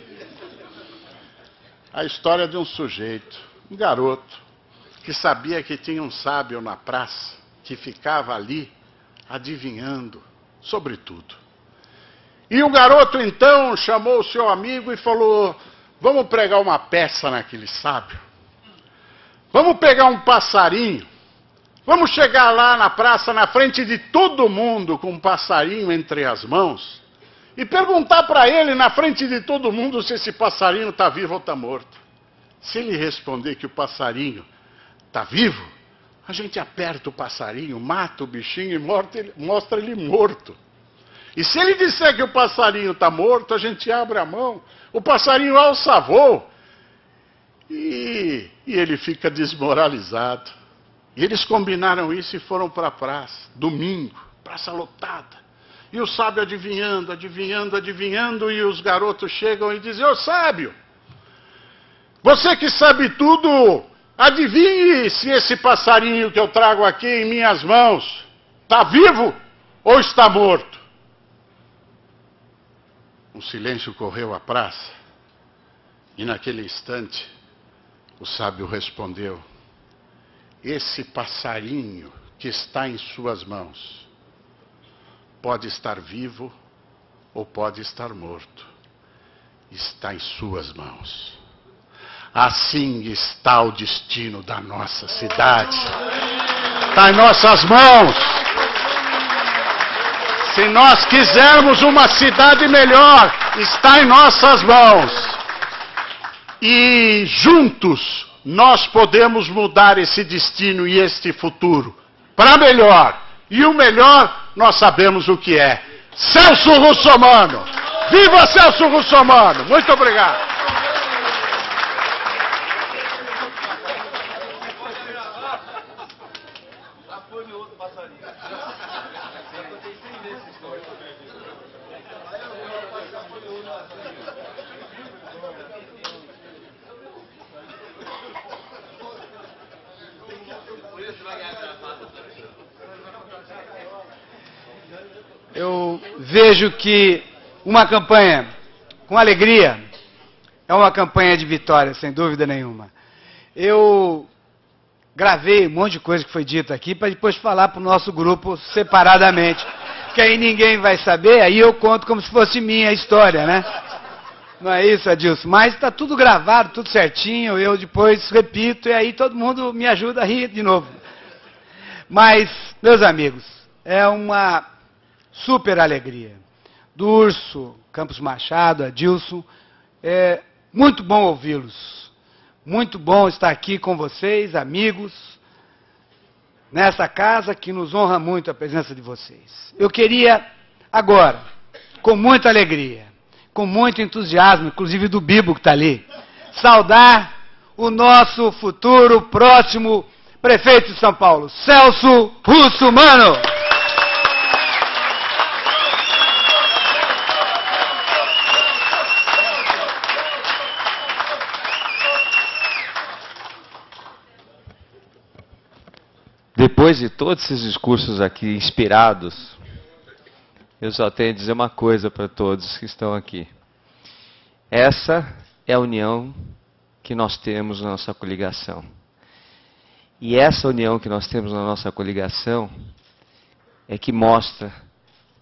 A história de um sujeito, um garoto, que sabia que tinha um sábio na praça, que ficava ali adivinhando sobre tudo. E o garoto então chamou o seu amigo e falou: vamos pregar uma peça naquele sábio. Vamos pegar um passarinho, Vamos chegar lá na praça, na frente de todo mundo, com um passarinho entre as mãos, e perguntar para ele, na frente de todo mundo, se esse passarinho está vivo ou está morto. Se ele responder que o passarinho está vivo, a gente aperta o passarinho, mata o bichinho e mostra ele morto. E se ele disser que o passarinho está morto, a gente abre a mão, o passarinho alça voo e ele fica desmoralizado. E eles combinaram isso e foram para a praça, domingo, praça lotada. E o sábio adivinhando, adivinhando, adivinhando, e os garotos chegam e dizem: ô sábio, você que sabe tudo, adivinhe se esse passarinho que eu trago aqui em minhas mãos está vivo ou está morto. Um silêncio correu a praça, e naquele instante o sábio respondeu: esse passarinho que está em suas mãos pode estar vivo ou pode estar morto. Está em suas mãos. Assim está o destino da nossa cidade. Está em nossas mãos. Se nós quisermos uma cidade melhor, está em nossas mãos. E juntos nós podemos mudar esse destino e este futuro para melhor. E o melhor nós sabemos o que é. Celso Russomano! Viva Celso Russomano! Muito obrigado. Eu vejo que uma campanha com alegria é uma campanha de vitória, sem dúvida nenhuma. Eu gravei um monte de coisa que foi dita aqui para depois falar para o nosso grupo separadamente, que aí ninguém vai saber, aí eu conto como se fosse minha história, né? Não é isso, Adilson? Mas está tudo gravado, tudo certinho, eu depois repito e aí todo mundo me ajuda a rir de novo. Mas, meus amigos, é uma super alegria. Do Urso, Campos Machado, Adilson, é muito bom ouvi-los. Muito bom estar aqui com vocês, amigos, nessa casa que nos honra muito a presença de vocês. Eu queria agora, com muita alegria, com muito entusiasmo, inclusive do Bibo que está ali, saudar o nosso futuro próximo prefeito de São Paulo, Celso Russomano. Depois de todos esses discursos aqui inspirados, eu só tenho a dizer uma coisa para todos que estão aqui. Essa é a união que nós temos na nossa coligação. E essa união que nós temos na nossa coligação é que mostra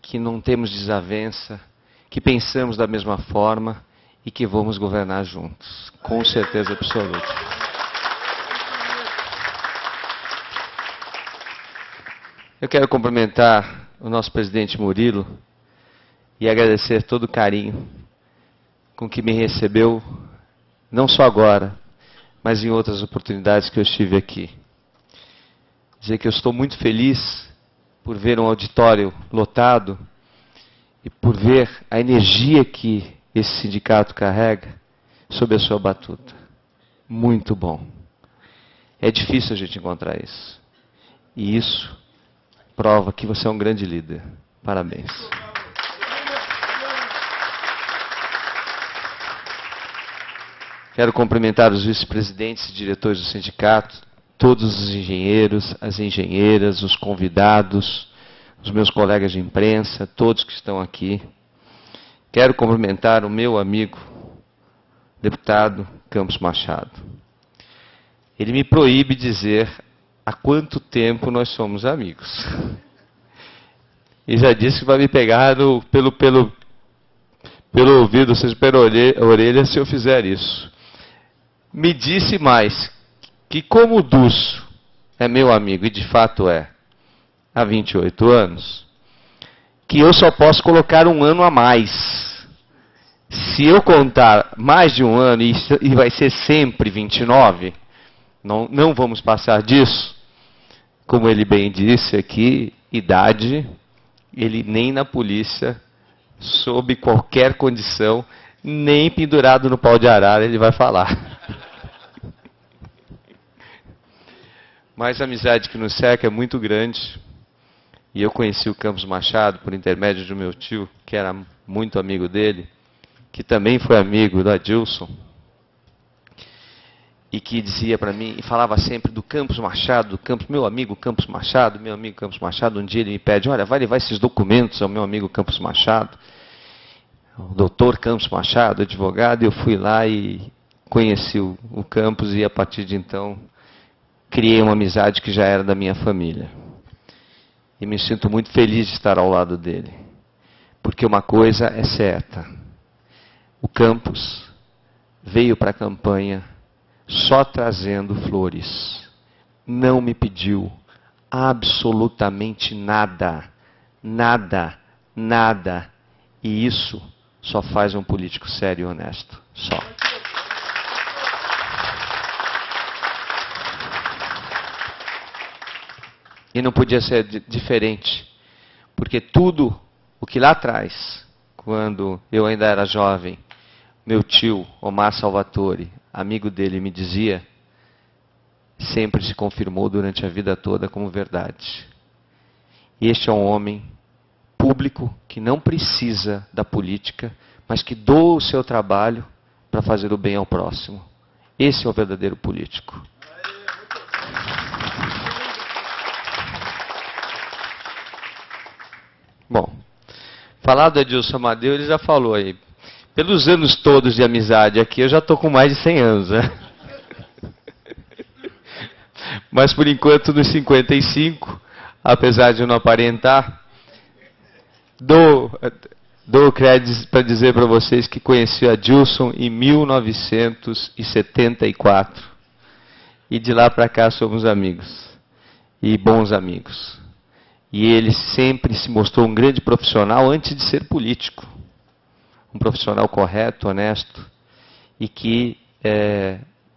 que não temos desavença, que pensamos da mesma forma e que vamos governar juntos, com certeza absoluta. Eu quero cumprimentar o nosso presidente Murilo e agradecer todo o carinho com que me recebeu, não só agora, mas em outras oportunidades que eu estive aqui. Dizer que eu estou muito feliz por ver um auditório lotado e por ver a energia que esse sindicato carrega sob a sua batuta. Muito bom. É difícil a gente encontrar isso. E isso prova que você é um grande líder. Parabéns. Quero cumprimentar os vice-presidentes e diretores do sindicato, todos os engenheiros, as engenheiras, os convidados, os meus colegas de imprensa, todos que estão aqui. Quero cumprimentar o meu amigo, deputado Campos Machado. Ele me proíbe dizer há quanto tempo nós somos amigos. E já disse que vai me pegar pelo ouvido, ou seja, pela orelha, se eu fizer isso. Me disse mais, que como o Dusso é meu amigo, e de fato é, há 28 anos, que eu só posso colocar um ano a mais. Se eu contar mais de um ano, e vai ser sempre 29, não vamos passar disso. Como ele bem disse aqui, idade, ele nem na polícia, sob qualquer condição, nem pendurado no pau de arara, ele vai falar. Mas a amizade que nos cerca é muito grande. E eu conheci o Campos Machado por intermédio do meu tio, que era muito amigo dele, que também foi amigo do Adilson, e que dizia para mim, e falava sempre do Campos Machado, meu amigo Campos Machado, meu amigo Campos Machado. Um dia ele me pede, olha, vai levar esses documentos ao meu amigo Campos Machado, o doutor Campos Machado, advogado. E eu fui lá e conheci o Campos, e a partir de então criei uma amizade que já era da minha família. E me sinto muito feliz de estar ao lado dele, porque uma coisa é certa, o Campos veio para a campanha só trazendo flores. Não me pediu absolutamente nada. Nada. Nada. E isso só faz um político sério e honesto. Só. E não podia ser diferente. Porque tudo o que lá atrás, quando eu ainda era jovem, meu tio, Omar Salvatore, amigo dele, me dizia, sempre se confirmou durante a vida toda como verdade. Este é um homem público que não precisa da política, mas que doa o seu trabalho para fazer o bem ao próximo. Esse é o verdadeiro político. Bom, falar do Edilson Amadeu, ele já falou aí. Pelos anos todos de amizade aqui, eu já estou com mais de 100 anos, né? Mas por enquanto, nos 55, apesar de não aparentar, dou crédito para dizer para vocês que conheci a Adilson em 1974. E de lá para cá somos amigos. E bons amigos. E ele sempre se mostrou um grande profissional antes de ser político. Um profissional correto, honesto, e que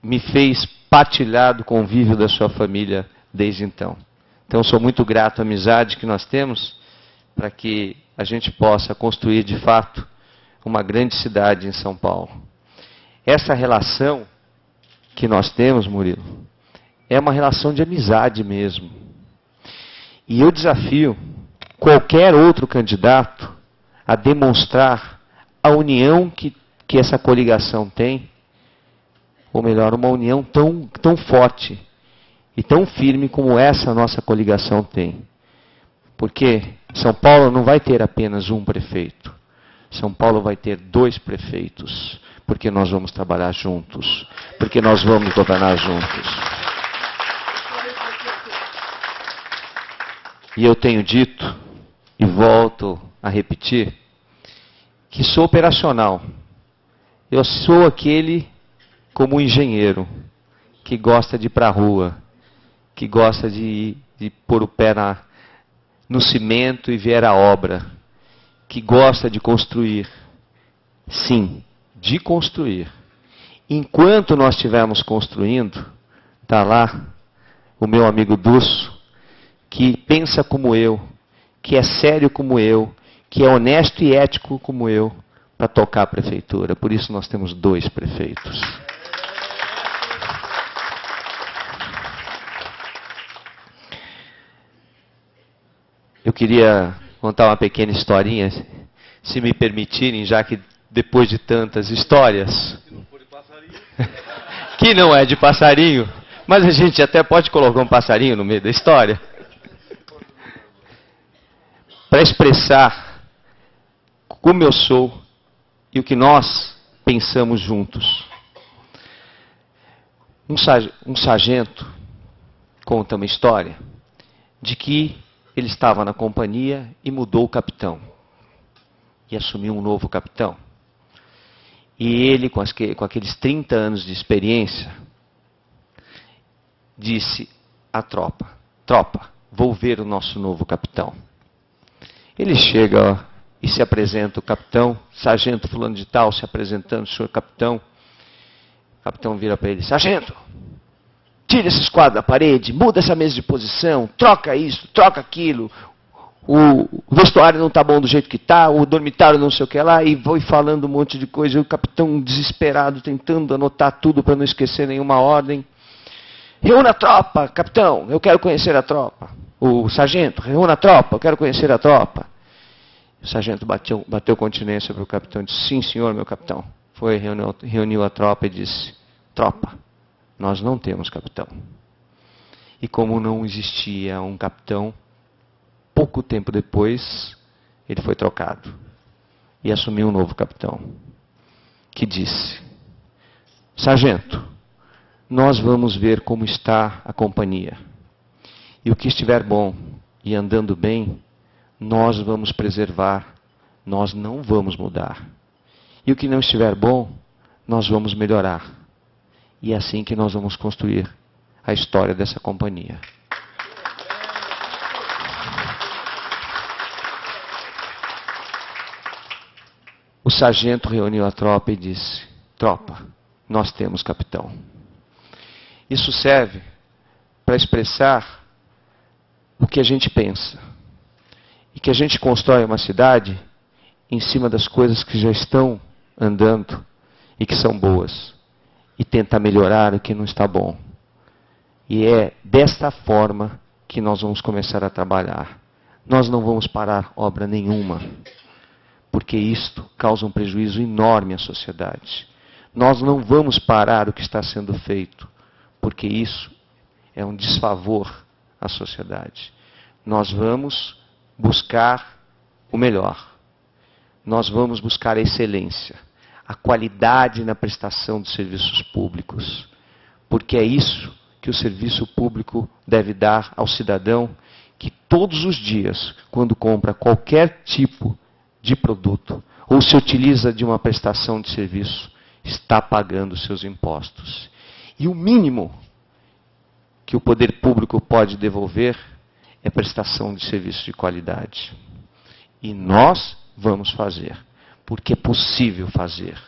me fez partilhar do convívio da sua família desde então. Então, sou muito grato à amizade que nós temos, para que a gente possa construir, de fato, uma grande cidade em São Paulo. Essa relação que nós temos, Murilo, é uma relação de amizade mesmo. E eu desafio qualquer outro candidato a demonstrar a união que essa coligação tem, ou melhor, uma união tão forte e tão firme como essa nossa coligação tem. Porque São Paulo não vai ter apenas um prefeito. São Paulo vai ter 2 prefeitos, porque nós vamos trabalhar juntos, porque nós vamos governar juntos. E eu tenho dito, e volto a repetir, que sou operacional. Eu sou aquele como um engenheiro, que gosta de ir para a rua, que gosta de pôr o pé no cimento e ver a obra, que gosta de construir. Sim, de construir. Enquanto nós estivermos construindo, está lá o meu amigo Dusso, que pensa como eu, que é sério como eu, que é honesto e ético como eu, para tocar a prefeitura. Por isso nós temos 2 prefeitos. Eu queria contar uma pequena historinha, se me permitirem, já que depois de tantas histórias, que não é de passarinho, mas a gente até pode colocar um passarinho no meio da história, para expressar como eu sou e o que nós pensamos juntos. Um sargento conta uma história de que ele estava na companhia e mudou o capitão. E assumiu um novo capitão. E ele, com aqueles 30 anos de experiência, disse: à tropa. Tropa, vou ver o nosso novo capitão. Ele chega e se apresenta o capitão, sargento fulano de tal, se apresentando, senhor capitão. O capitão vira para ele, sargento, tira esses quadros da parede, muda essa mesa de posição, troca isso, troca aquilo. O vestuário não está bom do jeito que está, o dormitário não sei o que lá, e vou falando um monte de coisa. E o capitão desesperado, tentando anotar tudo para não esquecer nenhuma ordem. Reúna a tropa, capitão, eu quero conhecer a tropa. O sargento, reúna a tropa, eu quero conhecer a tropa. O sargento bateu continência para o capitão e disse, sim, senhor, meu capitão. Foi, reuniu a tropa e disse, tropa, nós não temos capitão. E como não existia um capitão, pouco tempo depois, ele foi trocado. E assumiu um novo capitão, que disse, sargento, nós vamos ver como está a companhia. E o que estiver bom e andando bem, nós vamos preservar, nós não vamos mudar. E o que não estiver bom, nós vamos melhorar. E é assim que nós vamos construir a história dessa companhia. O sargento reuniu a tropa e disse, tropa, nós temos capitão. Isso serve para expressar o que a gente pensa. E que a gente constrói uma cidade em cima das coisas que já estão andando e que são boas. E tentar melhorar o que não está bom. E é desta forma que nós vamos começar a trabalhar. Nós não vamos parar obra nenhuma, porque isto causa um prejuízo enorme à sociedade. Nós não vamos parar o que está sendo feito, porque isso é um desfavor à sociedade. Nós vamos buscar o melhor. Nós vamos buscar a excelência, a qualidade na prestação dos serviços públicos, porque é isso que o serviço público deve dar ao cidadão que todos os dias, quando compra qualquer tipo de produto ou se utiliza de uma prestação de serviço, está pagando seus impostos. E o mínimo que o poder público pode devolver é prestação de serviço de qualidade. E nós vamos fazer, porque é possível fazer.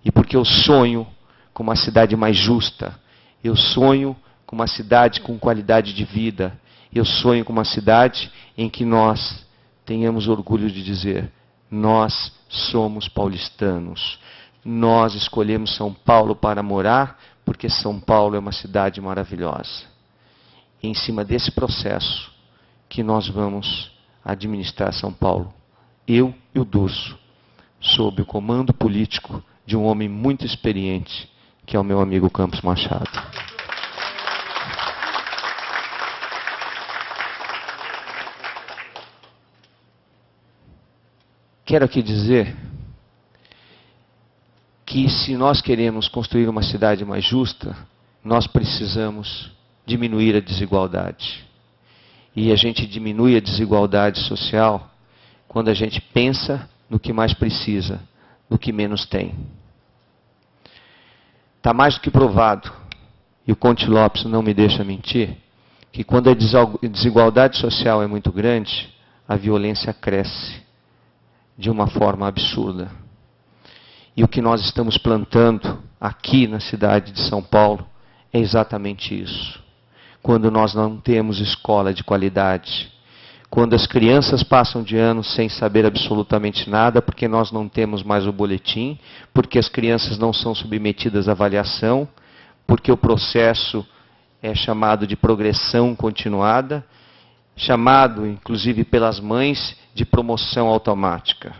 E porque eu sonho com uma cidade mais justa, eu sonho com uma cidade com qualidade de vida, eu sonho com uma cidade em que nós tenhamos orgulho de dizer, nós somos paulistanos, nós escolhemos São Paulo para morar, porque São Paulo é uma cidade maravilhosa. E em cima desse processo que nós vamos administrar São Paulo, eu e o Durso, sob o comando político de um homem muito experiente, que é o meu amigo Campos Machado. Quero aqui dizer que se nós queremos construir uma cidade mais justa, nós precisamos diminuir a desigualdade. E a gente diminui a desigualdade social quando a gente pensa no que mais precisa, no que menos tem. Está mais do que provado, e o Conte Lopes não me deixa mentir, que quando a desigualdade social é muito grande, a violência cresce de uma forma absurda. E o que nós estamos plantando aqui na cidade de São Paulo é exatamente isso. Quando nós não temos escola de qualidade, quando as crianças passam de ano sem saber absolutamente nada, porque nós não temos mais o boletim, porque as crianças não são submetidas à avaliação, porque o processo é chamado de progressão continuada, chamado, inclusive pelas mães, de promoção automática.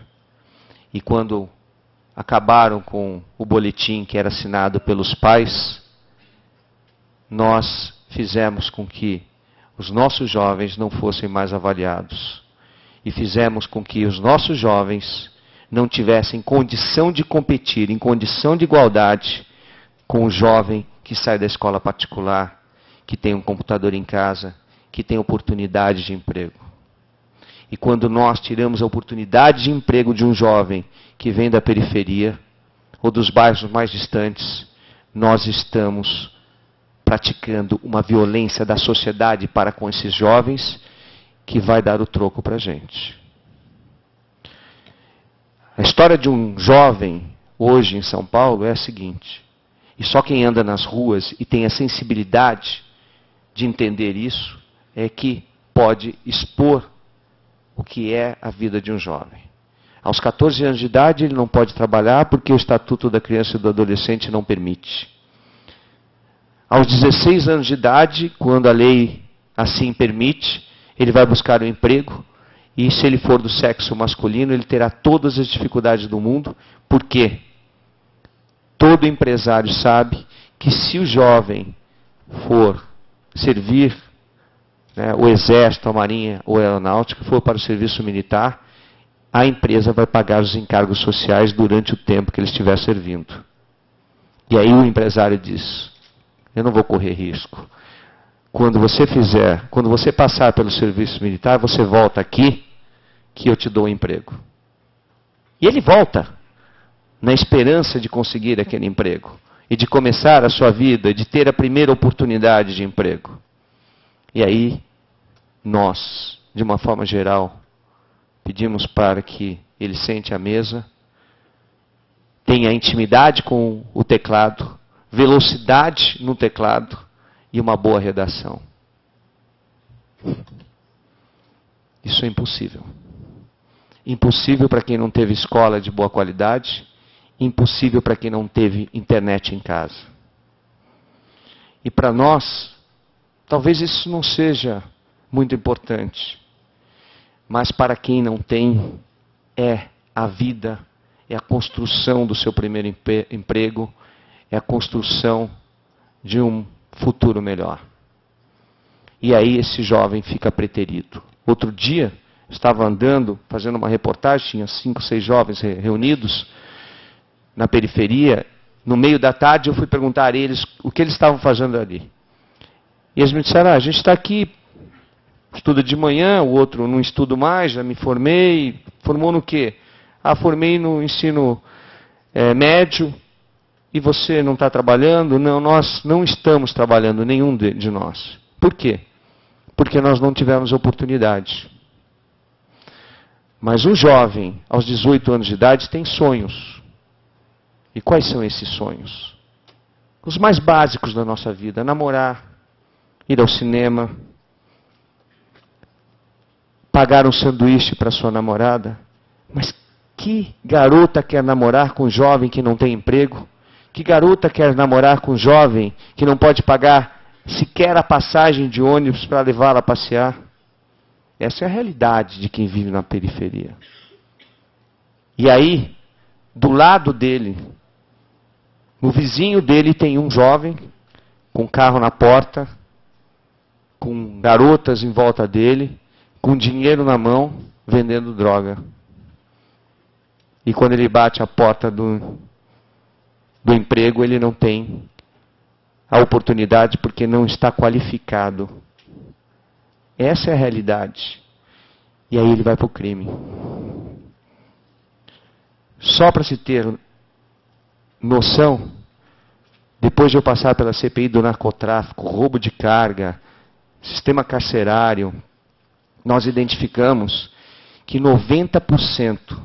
E quando acabaram com o boletim que era assinado pelos pais, nós fizemos com que os nossos jovens não fossem mais avaliados. E fizemos com que os nossos jovens não tivessem condição de competir, em condição de igualdade, com o jovem que sai da escola particular, que tem um computador em casa, que tem oportunidade de emprego. E quando nós tiramos a oportunidade de emprego de um jovem que vem da periferia ou dos bairros mais distantes, nós estamos praticando uma violência da sociedade para com esses jovens que vai dar o troco para a gente. A história de um jovem hoje em São Paulo é a seguinte, e só quem anda nas ruas e tem a sensibilidade de entender isso é que pode expor o que é a vida de um jovem. Aos 14 anos de idade ele não pode trabalhar porque o Estatuto da Criança e do Adolescente não permite. Aos 16 anos de idade, quando a lei assim permite, ele vai buscar um emprego e se ele for do sexo masculino, ele terá todas as dificuldades do mundo, porque todo empresário sabe que se o jovem for servir o exército, a marinha ou a aeronáutica, for para o serviço militar, a empresa vai pagar os encargos sociais durante o tempo que ele estiver servindo. E aí o empresário diz, eu não vou correr risco. Quando você passar pelo serviço militar, você volta aqui, que eu te dou um emprego. E ele volta, na esperança de conseguir aquele emprego. E de começar a sua vida, de ter a primeira oportunidade de emprego. E aí, nós, de uma forma geral, pedimos para que ele sente à mesa, tenha intimidade com o teclado, velocidade no teclado e uma boa redação. Isso é impossível. Impossível para quem não teve escola de boa qualidade, impossível para quem não teve internet em casa. E para nós, talvez isso não seja muito importante, mas para quem não tem, é a vida, é a construção do seu primeiro emprego, é a construção de um futuro melhor. E aí esse jovem fica preterido. Outro dia, estava andando, fazendo uma reportagem, tinha 5, 6 jovens reunidos na periferia. No meio da tarde eu fui perguntar a eles o que eles estavam fazendo ali. E eles me disseram, a gente está aqui, estuda de manhã, o outro não estudo mais, já me formei. Formou no quê? Formei no ensino médio. E você não está trabalhando? Não, nós não estamos trabalhando, nenhum de nós. Por quê? Porque nós não tivemos oportunidade. Mas um jovem, aos 18 anos de idade, tem sonhos. E quais são esses sonhos? Os mais básicos da nossa vida. Namorar, ir ao cinema, pagar um sanduíche para sua namorada. Mas que garota quer namorar com um jovem que não tem emprego? Que garota quer namorar com um jovem que não pode pagar sequer a passagem de ônibus para levá-la a passear? Essa é a realidade de quem vive na periferia. E aí, do lado dele, no vizinho dele tem um jovem com carro na porta, com garotas em volta dele, com dinheiro na mão, vendendo droga. E quando ele bate a porta do emprego, ele não tem a oportunidade porque não está qualificado. Essa é a realidade. E aí ele vai para o crime. Só para se ter noção, depois de eu passar pela CPI do narcotráfico, roubo de carga, sistema carcerário, nós identificamos que 90%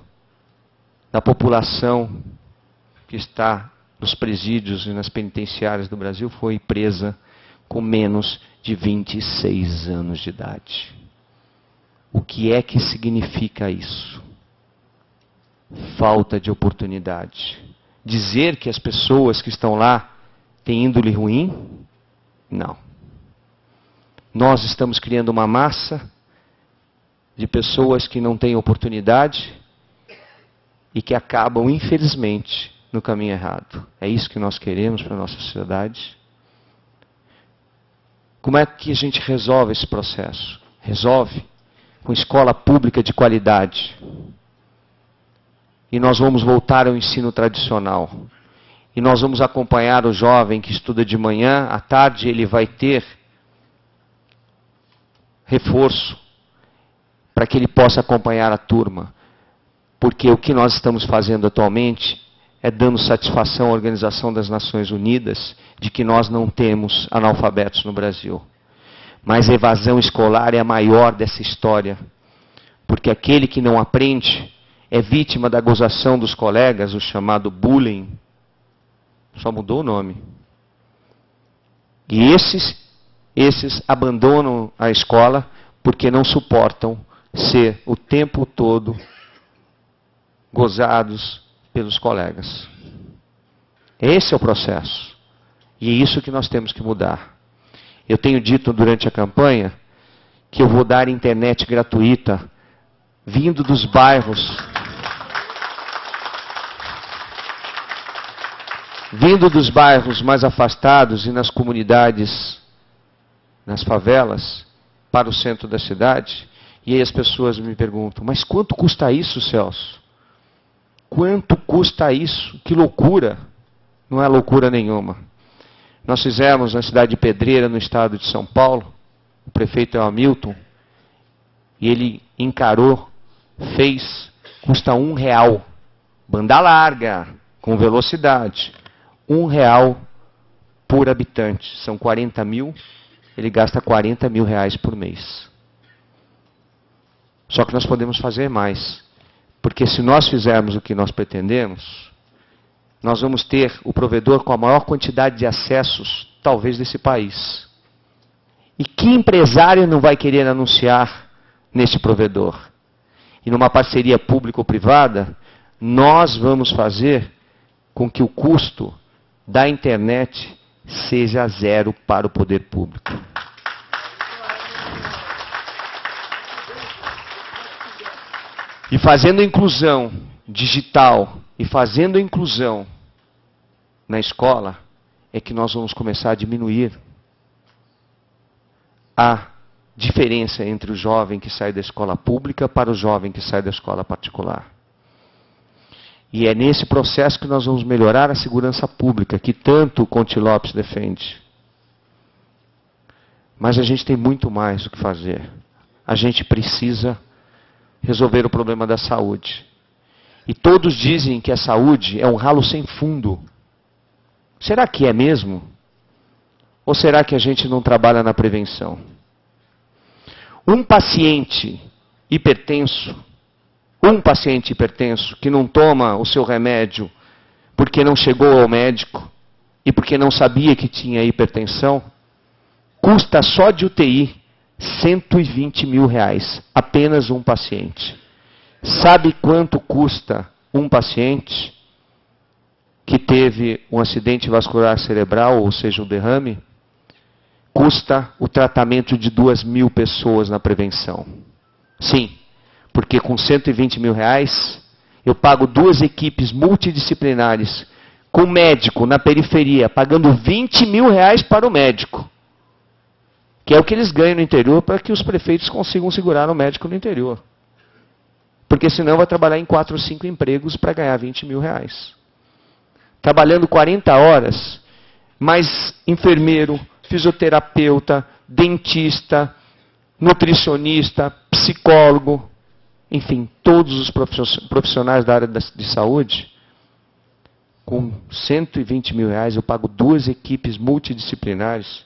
da população que está nos presídios e nas penitenciárias do Brasil foi presa com menos de 26 anos de idade. O que é que significa isso? Falta de oportunidade. Dizer que as pessoas que estão lá têm índole ruim? Não. Nós estamos criando uma massa de pessoas que não têm oportunidade e que acabam, infelizmente, no caminho errado. É isso que nós queremos para a nossa sociedade? Como é que a gente resolve esse processo? Resolve com escola pública de qualidade. E nós vamos voltar ao ensino tradicional. E nós vamos acompanhar o jovem que estuda de manhã, à tarde ele vai ter reforço para que ele possa acompanhar a turma. Porque o que nós estamos fazendo atualmente é dando satisfação à Organização das Nações Unidas de que nós não temos analfabetos no Brasil. Mas a evasão escolar é a maior dessa história, porque aquele que não aprende é vítima da gozação dos colegas, o chamado bullying. Só mudou o nome. E esses abandonam a escola porque não suportam ser o tempo todo gozados pelos colegas. Esse é o processo. E é isso que nós temos que mudar. Eu tenho dito durante a campanha que eu vou dar internet gratuita vindo dos bairros. Vindo dos bairros mais afastados e nas comunidades, nas favelas, para o centro da cidade. E aí as pessoas me perguntam, mas quanto custa isso, Celso? Quanto custa isso? Que loucura! Não é loucura nenhuma. Nós fizemos na cidade de Pedreira, no estado de São Paulo, o prefeito é o Hamilton, e ele encarou, fez, custa R$1, banda larga, com velocidade. R$1 por habitante. São 40 mil, ele gasta 40 mil reais por mês. Só que nós podemos fazer mais. Porque se nós fizermos o que nós pretendemos, nós vamos ter o provedor com a maior quantidade de acessos, talvez, desse país. E que empresário não vai querer anunciar nesse provedor? E numa parceria público-privada, nós vamos fazer com que o custo da internet seja zero para o poder público. E fazendo inclusão digital e fazendo inclusão na escola, é que nós vamos começar a diminuir a diferença entre o jovem que sai da escola pública para o jovem que sai da escola particular. E é nesse processo que nós vamos melhorar a segurança pública, que tanto o Conte Lopes defende. Mas a gente tem muito mais o que fazer. A gente precisa resolver o problema da saúde. E todos dizem que a saúde é um ralo sem fundo. Será que é mesmo? Ou será que a gente não trabalha na prevenção? Um paciente hipertenso que não toma o seu remédio porque não chegou ao médico e porque não sabia que tinha hipertensão, custa só de UTI 120 mil reais, apenas um paciente. Sabe quanto custa um paciente que teve um acidente vascular cerebral, ou seja, um derrame? Custa o tratamento de 2.000 pessoas na prevenção. Sim, porque com 120 mil reais, eu pago 2 equipes multidisciplinares, com médico na periferia, pagando 20 mil reais para o médico. Que é o que eles ganham no interior para que os prefeitos consigam segurar o médico no interior. Porque senão vai trabalhar em 4 ou 5 empregos para ganhar 20 mil reais. Trabalhando 40 horas, mais enfermeiro, fisioterapeuta, dentista, nutricionista, psicólogo, enfim, todos os profissionais da área de saúde, com 120 mil reais eu pago 2 equipes multidisciplinares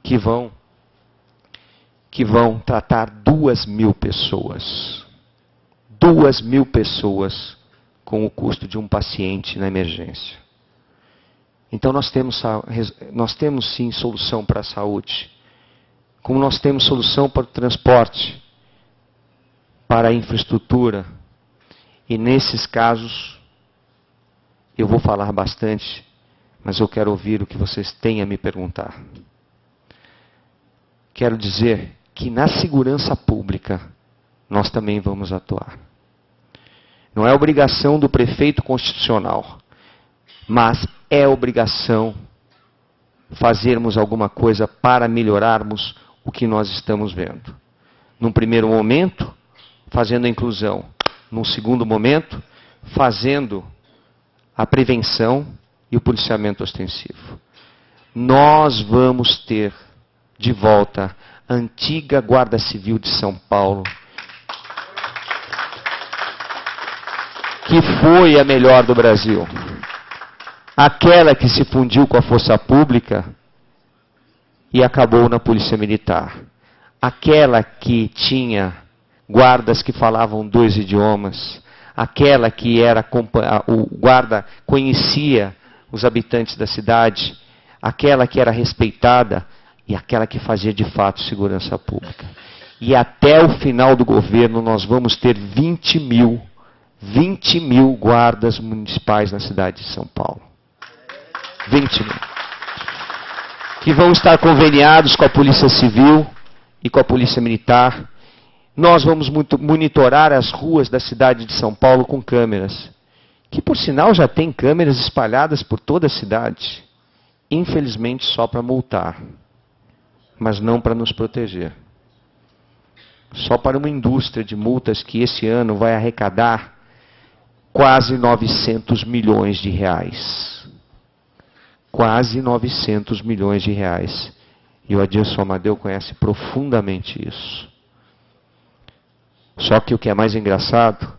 que vão tratar 2.000 pessoas. 2.000 pessoas com o custo de um paciente na emergência. Então nós temos sim solução para a saúde. Como nós temos solução para o transporte, para a infraestrutura. E nesses casos, eu vou falar bastante, mas eu quero ouvir o que vocês têm a me perguntar. Quero dizer que na segurança pública, nós também vamos atuar. Não é obrigação do prefeito constitucional, mas é obrigação fazermos alguma coisa para melhorarmos o que nós estamos vendo. Num primeiro momento, fazendo a inclusão. Num segundo momento, fazendo a prevenção e o policiamento ostensivo. Nós vamos ter de volta a antiga Guarda Civil de São Paulo, que foi a melhor do Brasil. aquela que se fundiu com a força pública e acabou na polícia militar, aquela que tinha guardas que falavam 2 idiomas, aquela que era o guarda conhecia os habitantes da cidade, aquela que era respeitada e aquela que fazia de fato segurança pública. E até o final do governo nós vamos ter 20 mil guardas municipais na cidade de São Paulo. 20 mil. Que vão estar conveniados com a Polícia Civil e com a Polícia Militar. Nós vamos monitorar as ruas da cidade de São Paulo com câmeras, que por sinal já tem câmeras espalhadas por toda a cidade. Infelizmente só para multar, mas não para nos proteger. Só para uma indústria de multas que esse ano vai arrecadar quase 900 milhões de reais. Quase 900 milhões de reais. E o Adilson Amadeu conhece profundamente isso. Só que o que é mais engraçado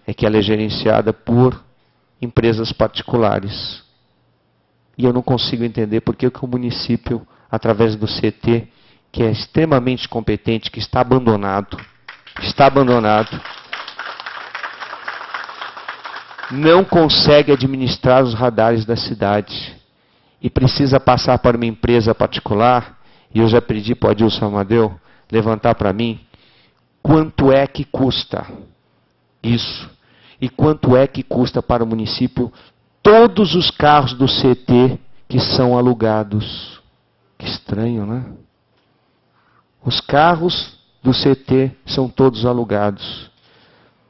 é que ela é gerenciada por empresas particulares. E eu não consigo entender por que o município, através do CT, que é extremamente competente, que está abandonado, não consegue administrar os radares da cidade. E precisa passar para uma empresa particular, e eu já pedi para o Adilson Amadeu levantar para mim, quanto é que custa isso? E quanto é que custa para o município todos os carros do CT que são alugados? Que estranho, né? Os carros do CT são todos alugados.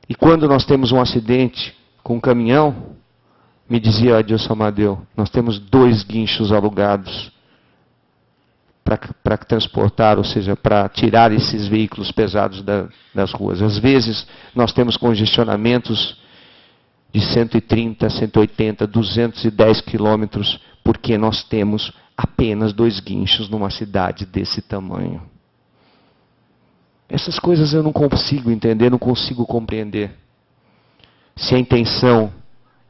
E quando nós temos um acidente com um caminhão, me dizia Adilson Amadeu, nós temos 2 guinchos alugados para transportar, ou seja, para tirar esses veículos pesados das ruas. Às vezes, nós temos congestionamentos de 130, 180, 210 quilômetros, porque nós temos apenas 2 guinchos numa cidade desse tamanho. Essas coisas eu não consigo entender, não consigo compreender. Se a intenção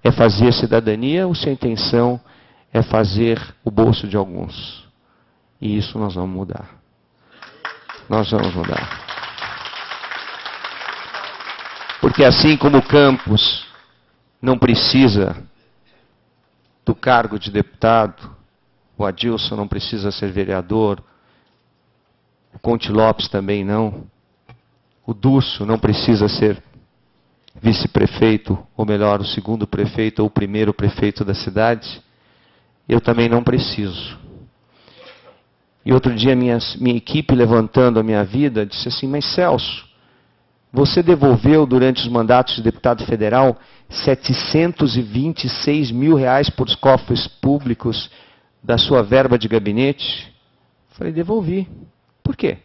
é fazer cidadania ou se a intenção é fazer o bolso de alguns. E isso nós vamos mudar. Nós vamos mudar. Porque assim como o Campos não precisa do cargo de deputado, o Adilson não precisa ser vereador, o Conte Lopes também não, o Dúcio não precisa ser vice-prefeito, ou melhor, o 2º prefeito ou o 1º prefeito da cidade, eu também não preciso. E outro dia minha equipe, levantando a minha vida, disse assim, mas Celso, você devolveu durante os mandatos de deputado federal 726 mil reais para os cofres públicos da sua verba de gabinete? Eu falei, devolvi. Por quê?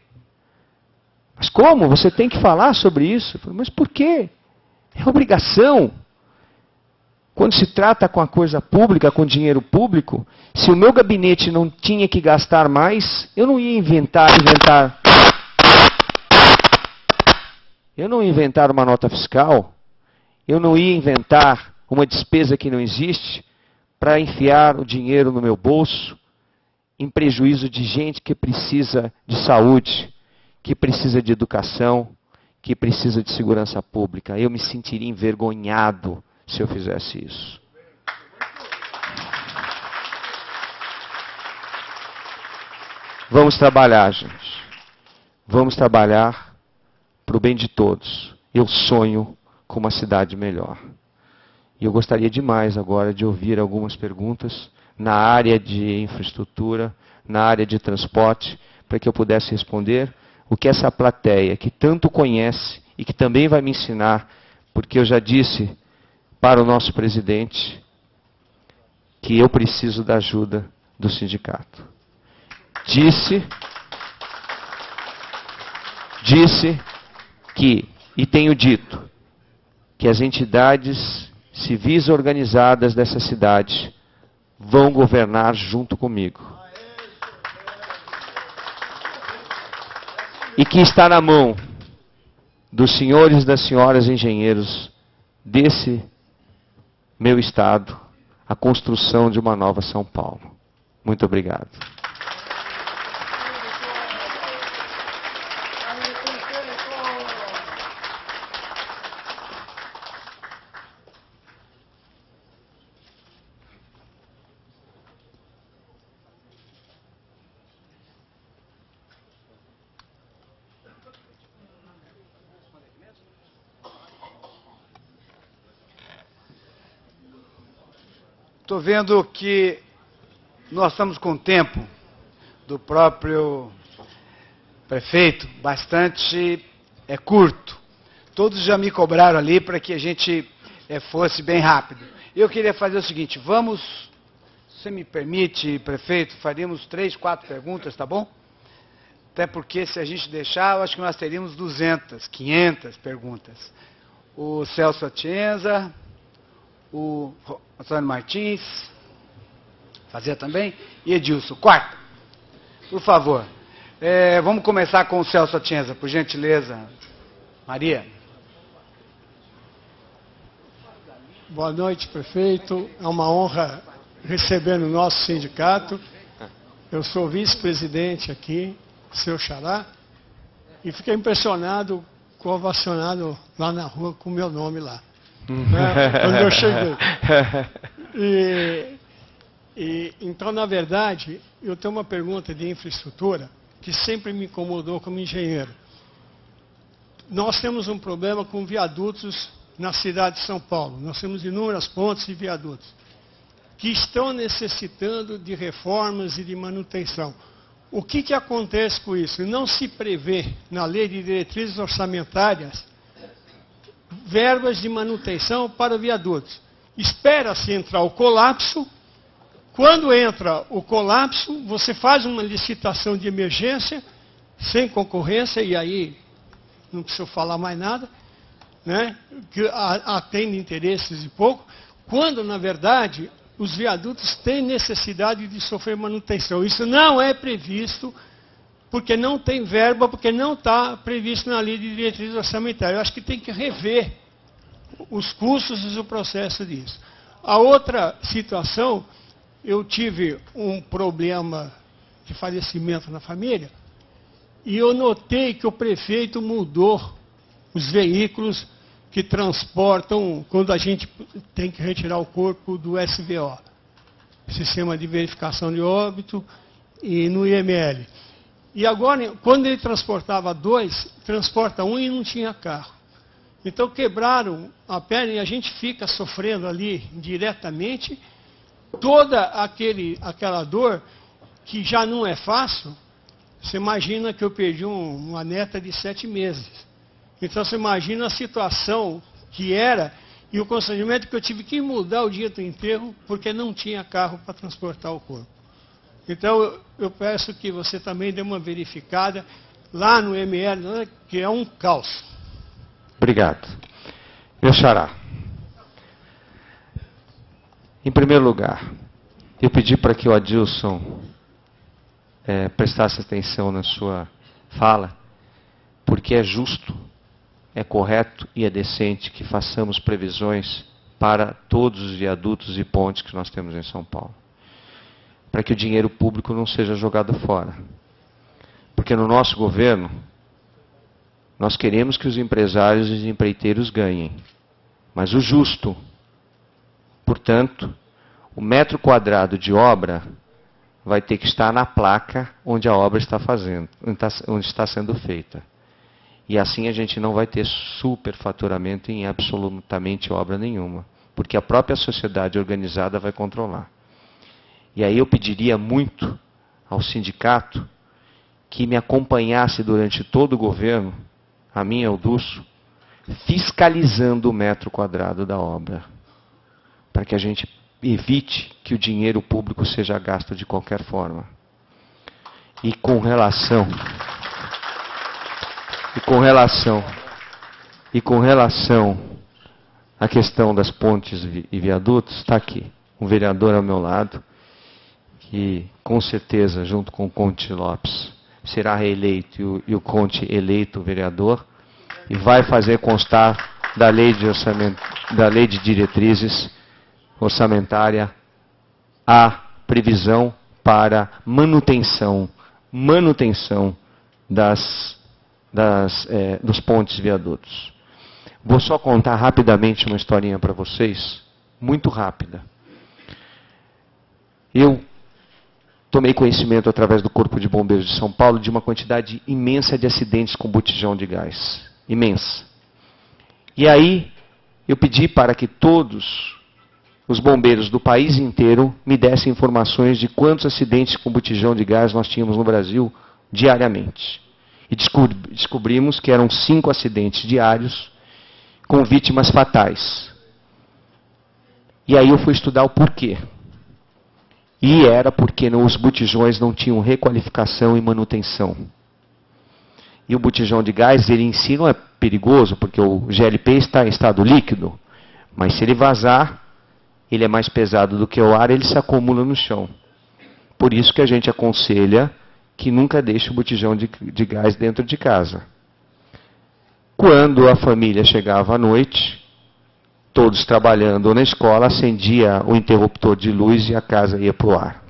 Mas como? Você tem que falar sobre isso. Eu falei, mas por quê? É obrigação. Quando se trata com a coisa pública, com dinheiro público, se o meu gabinete não tinha que gastar mais, eu não ia inventar uma nota fiscal, eu não ia inventar uma despesa que não existe para enfiar o dinheiro no meu bolso em prejuízo de gente que precisa de saúde, que precisa de educação, que precisa de segurança pública. Eu me sentiria envergonhado se eu fizesse isso. Vamos trabalhar, gente. Vamos trabalhar para o bem de todos. Eu sonho com uma cidade melhor. E eu gostaria demais agora de ouvir algumas perguntas na área de infraestrutura, na área de transporte, para que eu pudesse responder o que essa plateia, que tanto conhece e que também vai me ensinar, porque eu já disse para o nosso presidente que eu preciso da ajuda do sindicato. Disse que, e tenho dito, que as entidades civis organizadas dessa cidade vão governar junto comigo. E que está na mão dos senhores e das senhoras engenheiros desse meu estado a construção de uma nova São Paulo. Muito obrigado. Estou vendo que nós estamos com o tempo do próprio prefeito bastante curto. Todos já me cobraram ali para que a gente fosse bem rápido. Eu queria fazer o seguinte, vamos, se você me permite, prefeito, faríamos 3, 4 perguntas, tá bom? Até porque se a gente deixar, eu acho que nós teríamos 200, 500 perguntas. O Celso Atienza, o Antônio Martins, fazer também, e Edilson. Quarta, por favor. Vamos começar com o Celso Atienza, por gentileza. Maria. Boa noite, prefeito. É uma honra receber no nosso sindicato. Eu sou vice-presidente aqui, seu xará, e fiquei impressionado com o ovacionado lá na rua com o meu nome lá. Quando eu cheguei. Então, na verdade, eu tenho uma pergunta de infraestrutura que sempre me incomodou como engenheiro. Nós temos um problema com viadutos na cidade de São Paulo. Nós temos inúmeras pontes e viadutos que estão necessitando de reformas e de manutenção. O que acontece com isso? Não se prevê na lei de diretrizes orçamentárias verbas de manutenção para viadutos. Espera-se entrar o colapso. Quando entra o colapso, você faz uma licitação de emergência, sem concorrência, e aí não preciso falar mais nada, né? Que atende interesses e pouco, quando, na verdade, os viadutos têm necessidade de sofrer manutenção. Isso não é previsto, porque não tem verba, porque não está previsto na lei de diretrizes orçamentárias. Eu acho que tem que rever os custos e o processo disso. A outra situação, eu tive um problema de falecimento na família, e eu notei que o prefeito mudou os veículos que transportam, quando a gente tem que retirar o corpo do SVO, Sistema de Verificação de Óbito, e no IML. E agora, quando ele transportava 2, transporta 1 e não tinha carro. Então quebraram a perna e a gente fica sofrendo ali diretamente toda aquela dor que já não é fácil. Você imagina que eu perdi uma neta de 7 meses. Então você imagina a situação que era e o constrangimento que eu tive que mudar o dia do enterro porque não tinha carro para transportar o corpo. Então, eu peço que você também dê uma verificada lá no ML, que é um caos. Obrigado. Meu xará. Em primeiro lugar, eu pedi para que o Adilson prestasse atenção na sua fala, porque é justo, é correto e é decente que façamos previsões para todos os viadutos e pontes que nós temos em São Paulo, para que o dinheiro público não seja jogado fora. Porque no nosso governo, nós queremos que os empresários e os empreiteiros ganhem. Mas o justo, portanto, o metro quadrado de obra vai ter que estar na placa onde a obra está onde está sendo feita. E assim a gente não vai ter superfaturamento em absolutamente obra nenhuma, porque a própria sociedade organizada vai controlar. E aí eu pediria muito ao sindicato que me acompanhasse durante todo o governo, a mim e ao Dulcio, fiscalizando o metro quadrado da obra, para que a gente evite que o dinheiro público seja gasto de qualquer forma. E com relação à questão das pontes e viadutos, está aqui um vereador ao meu lado, que com certeza, junto com o Conte Lopes, será reeleito e o Conte eleito vereador, e vai fazer constar da lei de diretrizes orçamentária há previsão para manutenção dos pontes e viadutos. Vou só contar rapidamente uma historinha para vocês, muito rápida. Eu tomei conhecimento através do Corpo de Bombeiros de São Paulo de uma quantidade imensa de acidentes com botijão de gás. Imensa. E aí eu pedi para que todos os bombeiros do país inteiro me dessem informações de quantos acidentes com botijão de gás nós tínhamos no Brasil diariamente. E descobrimos que eram 5 acidentes diários com vítimas fatais. E aí eu fui estudar o porquê. E era porque os botijões não tinham requalificação e manutenção. E o botijão de gás, ele em si não é perigoso, porque o GLP está em estado líquido. Mas se ele vazar, ele é mais pesado do que o ar, ele se acumula no chão. Por isso que a gente aconselha que nunca deixe o botijão de gás dentro de casa. Quando a família chegava à noite, todos trabalhando ou na escola, acendia o interruptor de luz e a casa ia para o ar.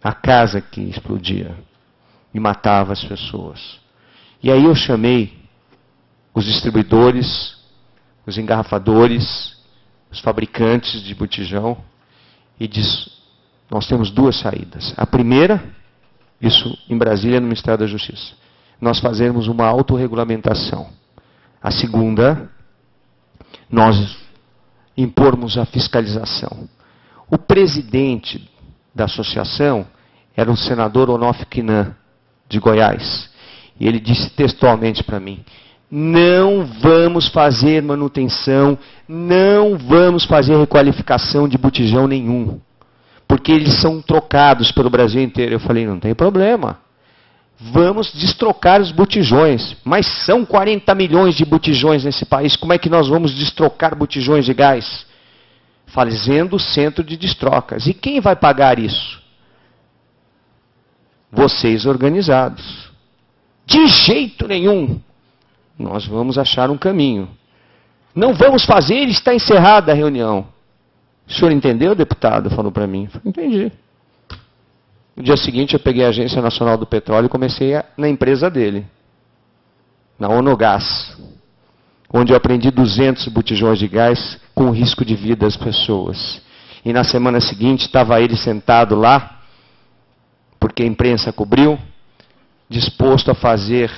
A casa que explodia e matava as pessoas. E aí eu chamei os distribuidores, os engarrafadores, os fabricantes de botijão e disse: nós temos 2 saídas. A primeira, isso em Brasília, no Ministério da Justiça, nós fazermos uma autorregulamentação. A segunda, nós impormos a fiscalização. O presidente da associação era o senador Onofre Quinan, de Goiás. E ele disse textualmente para mim: não vamos fazer manutenção, não vamos fazer requalificação de botijão nenhum, porque eles são trocados pelo Brasil inteiro. Eu falei: não tem problema, vamos destrocar os botijões, mas são 40 milhões de botijões nesse país, como é que nós vamos destrocar botijões de gás? Fazendo o centro de destrocas. E quem vai pagar isso? Vocês organizados. De jeito nenhum. Nós vamos achar um caminho. Não vamos fazer, está encerrada a reunião. O senhor entendeu, deputado? Falou para mim. Entendi. No dia seguinte eu peguei a Agência Nacional do Petróleo e comecei na empresa dele, na Onogás, onde eu aprendi 200 botijões de gás com risco de vida das pessoas. E na semana seguinte estava ele sentado lá, porque a imprensa cobriu, disposto a fazer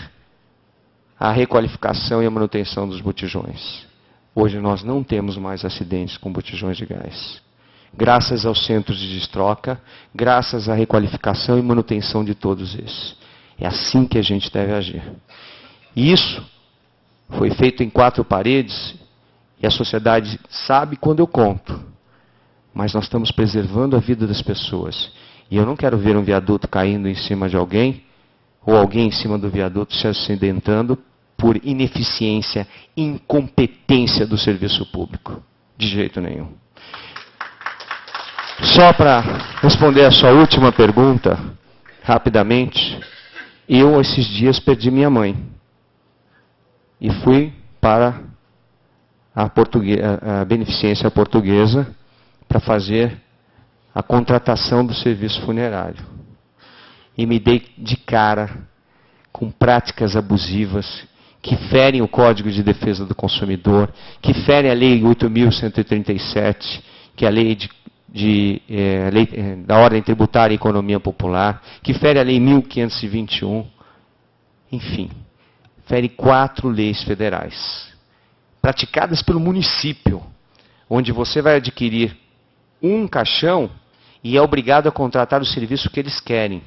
a requalificação e a manutenção dos botijões. Hoje nós não temos mais acidentes com botijões de gás. Graças aos centros de destroca, graças à requalificação e manutenção de todos esses. É assim que a gente deve agir. E isso foi feito em 4 paredes, e a sociedade sabe quando eu conto. Mas nós estamos preservando a vida das pessoas. E eu não quero ver um viaduto caindo em cima de alguém, ou alguém em cima do viaduto se acidentando por ineficiência, incompetência do serviço público. De jeito nenhum. Só para responder a sua última pergunta, rapidamente, eu esses dias perdi minha mãe. E fui para a Beneficência Portuguesa para fazer a contratação do serviço funerário. E me dei de cara com práticas abusivas que ferem o Código de Defesa do Consumidor, que ferem a Lei 8.137, que é a lei da Ordem Tributária e Economia Popular, que fere a Lei 1.521, enfim, fere 4 leis federais, praticadas pelo município, onde você vai adquirir um caixão e é obrigado a contratar o serviço que eles querem.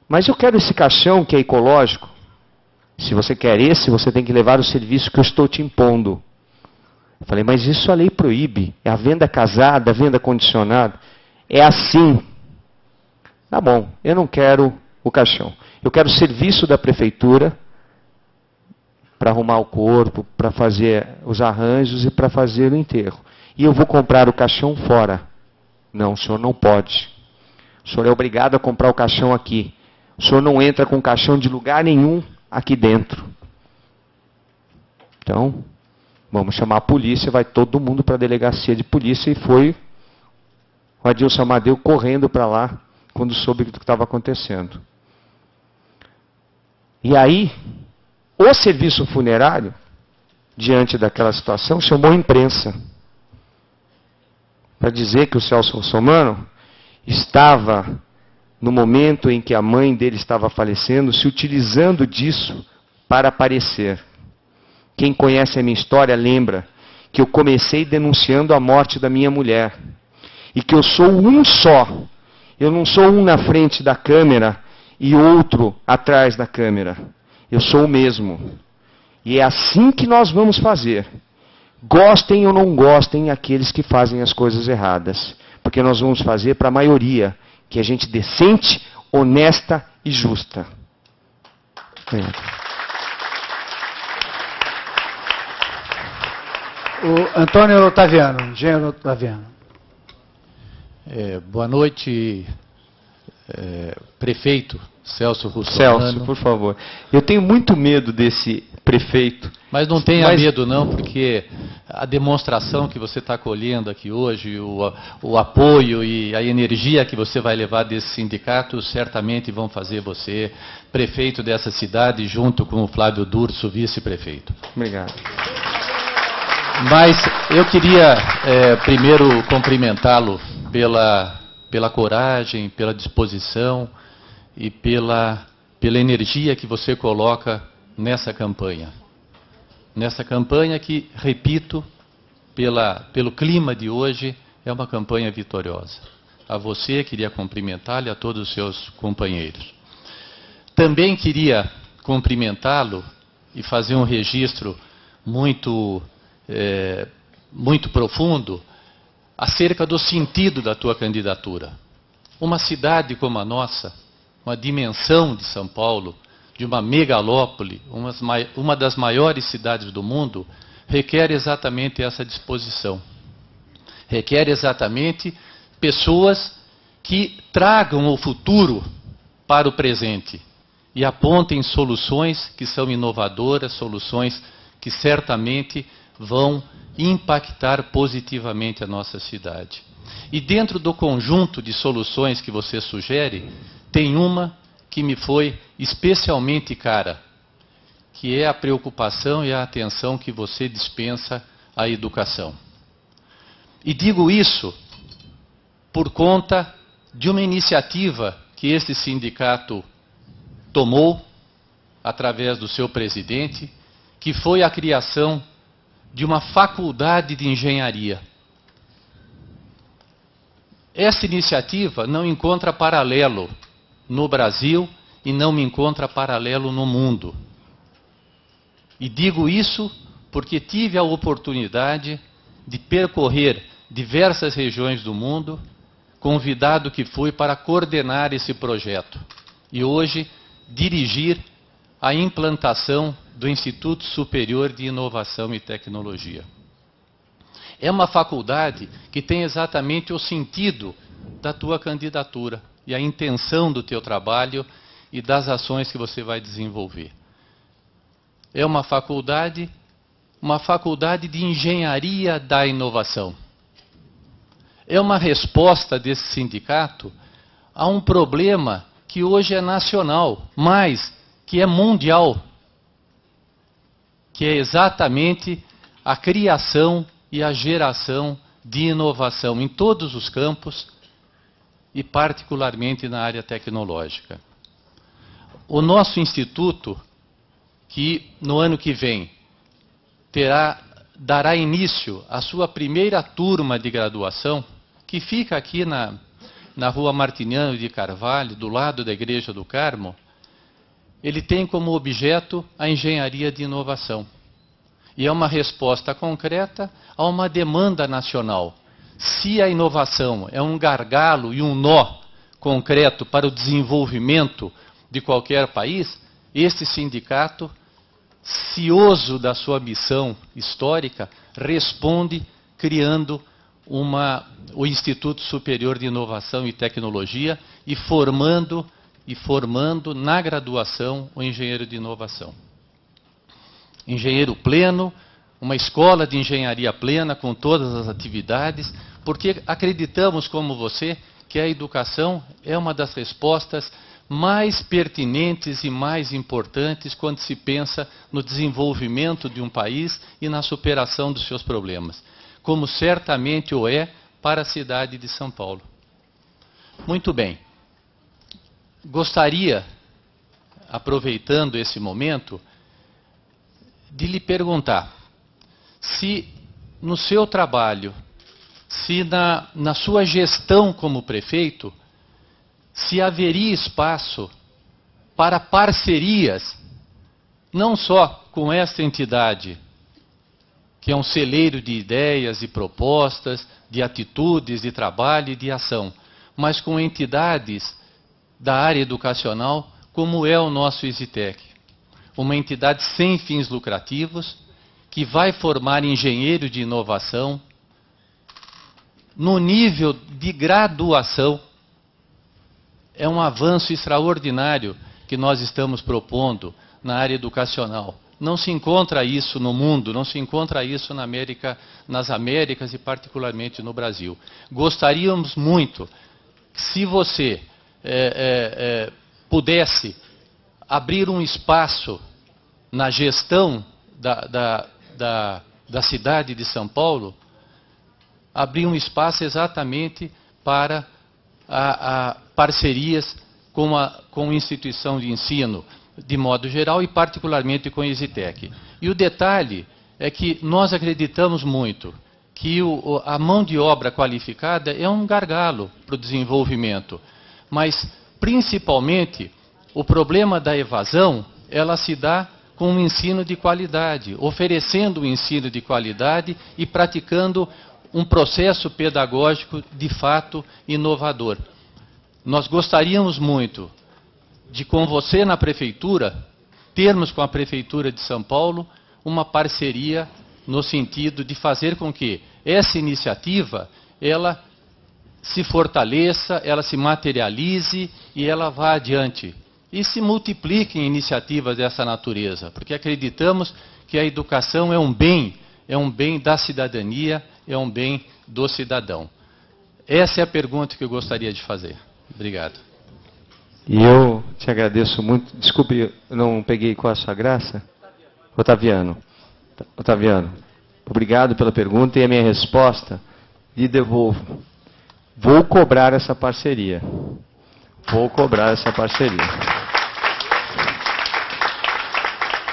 Mas eu quero esse caixão que é ecológico. Se você quer esse, você tem que levar o serviço que eu estou te impondo. Eu falei: mas isso a lei proíbe. É a venda casada, a venda condicionada. É assim. Tá bom, eu não quero o caixão. Eu quero o serviço da prefeitura para arrumar o corpo, para fazer os arranjos e para fazer o enterro. E eu vou comprar o caixão fora. Não, o senhor não pode. O senhor é obrigado a comprar o caixão aqui. O senhor não entra com caixão de lugar nenhum aqui dentro. Então, vamos chamar a polícia, vai todo mundo para a delegacia de polícia, e foi O Adilson Amadeu correndo para lá, quando soube do que estava acontecendo. E aí, o serviço funerário, diante daquela situação, chamou a imprensa para dizer que o Celso Russomano estava, no momento em que a mãe dele estava falecendo, se utilizando disso para aparecer. Quem conhece a minha história lembra que eu comecei denunciando a morte da minha mulher. E que eu sou um só. Eu não sou um na frente da câmera e outro atrás da câmera. Eu sou o mesmo. E é assim que nós vamos fazer. Gostem ou não gostem aqueles que fazem as coisas erradas. Porque nós vamos fazer para a maioria, que é gente decente, honesta e justa. O Antônio Otaviano, engenheiro Otaviano. Boa noite, prefeito Celso Russomano. Celso, por favor. Eu tenho muito medo desse prefeito. Mas não tenha medo não, porque a demonstração que você está colhendo aqui hoje, o apoio e a energia que você vai levar desse sindicato, certamente vão fazer você prefeito dessa cidade, junto com o Flávio Durso, vice-prefeito. Obrigado. Mas eu queria primeiro cumprimentá-lo pela coragem, pela disposição e pela energia que você coloca nessa campanha. Nessa campanha que, repito, pelo clima de hoje, é uma campanha vitoriosa. A você queria cumprimentá-lo e a todos os seus companheiros. Também queria cumprimentá-lo e fazer um registro muito profundo acerca do sentido da tua candidatura. Uma cidade como a nossa, uma dimensão de São Paulo, de uma megalópole, uma das maiores cidades do mundo, requer exatamente essa disposição. Requer exatamente pessoas que tragam o futuro para o presente e apontem soluções que são inovadoras, soluções que certamente vão impactar positivamente a nossa cidade. E dentro do conjunto de soluções que você sugere, tem uma que me foi especialmente cara, que é a preocupação e a atenção que você dispensa à educação. E digo isso por conta de uma iniciativa que este sindicato tomou, através do seu presidente, que foi a criação de uma faculdade de engenharia. Essa iniciativa não encontra paralelo no Brasil e não me encontra paralelo no mundo. E digo isso porque tive a oportunidade de percorrer diversas regiões do mundo, convidado que fui para coordenar esse projeto. E hoje dirigir a implantação do Instituto Superior de Inovação e Tecnologia. É uma faculdade que tem exatamente o sentido da tua candidatura e a intenção do teu trabalho e das ações que você vai desenvolver. É uma faculdade de engenharia da inovação. É uma resposta desse sindicato a um problema que hoje é nacional, mas que é mundial, que é exatamente a criação e a geração de inovação em todos os campos e particularmente na área tecnológica. O nosso instituto, que no ano que vem dará início à sua primeira turma de graduação, que fica aqui na Rua Martiniano de Carvalho, do lado da Igreja do Carmo, ele tem como objeto a engenharia de inovação. E é uma resposta concreta a uma demanda nacional. Se a inovação é um gargalo e um nó concreto para o desenvolvimento de qualquer país, este sindicato, cioso da sua missão histórica, responde criando o Instituto Superior de Inovação e Tecnologia e formando na graduação o engenheiro de inovação. Engenheiro pleno, uma escola de engenharia plena com todas as atividades, porque acreditamos, como você, que a educação é uma das respostas mais pertinentes e mais importantes quando se pensa no desenvolvimento de um país e na superação dos seus problemas, como certamente o é para a cidade de São Paulo. Muito bem. Gostaria, aproveitando esse momento, de lhe perguntar se no seu trabalho, se na sua gestão como prefeito, se haveria espaço para parcerias, não só com esta entidade, que é um celeiro de ideias e propostas, de atitudes, de trabalho e de ação, mas com entidades da área educacional, como é o nosso EasyTech. Uma entidade sem fins lucrativos, que vai formar engenheiro de inovação, no nível de graduação. É um avanço extraordinário que nós estamos propondo na área educacional. Não se encontra isso no mundo, não se encontra isso nas Américas e particularmente no Brasil. Gostaríamos muito que, se você pudesse abrir um espaço na gestão da cidade de São Paulo, abrir um espaço exatamente para parcerias com a instituição de ensino, de modo geral, e particularmente com a EasyTech. E o detalhe é que nós acreditamos muito que a mão de obra qualificada é um gargalo para o desenvolvimento, mas, principalmente, o problema da evasão, ela se dá com um ensino de qualidade, oferecendo um ensino de qualidade e praticando um processo pedagógico de fato inovador. Nós gostaríamos muito de, com você na prefeitura, termos com a Prefeitura de São Paulo uma parceria no sentido de fazer com que essa iniciativa, ela se fortaleça, ela se materialize e ela vá adiante. E se multipliquem iniciativas dessa natureza, porque acreditamos que a educação é um bem da cidadania, é um bem do cidadão. Essa é a pergunta que eu gostaria de fazer. Obrigado. E eu te agradeço muito. Desculpe, eu não peguei qual a sua graça. Otaviano, obrigado pela pergunta, e a minha resposta lhe devolvo. Vou cobrar essa parceria. Vou cobrar essa parceria.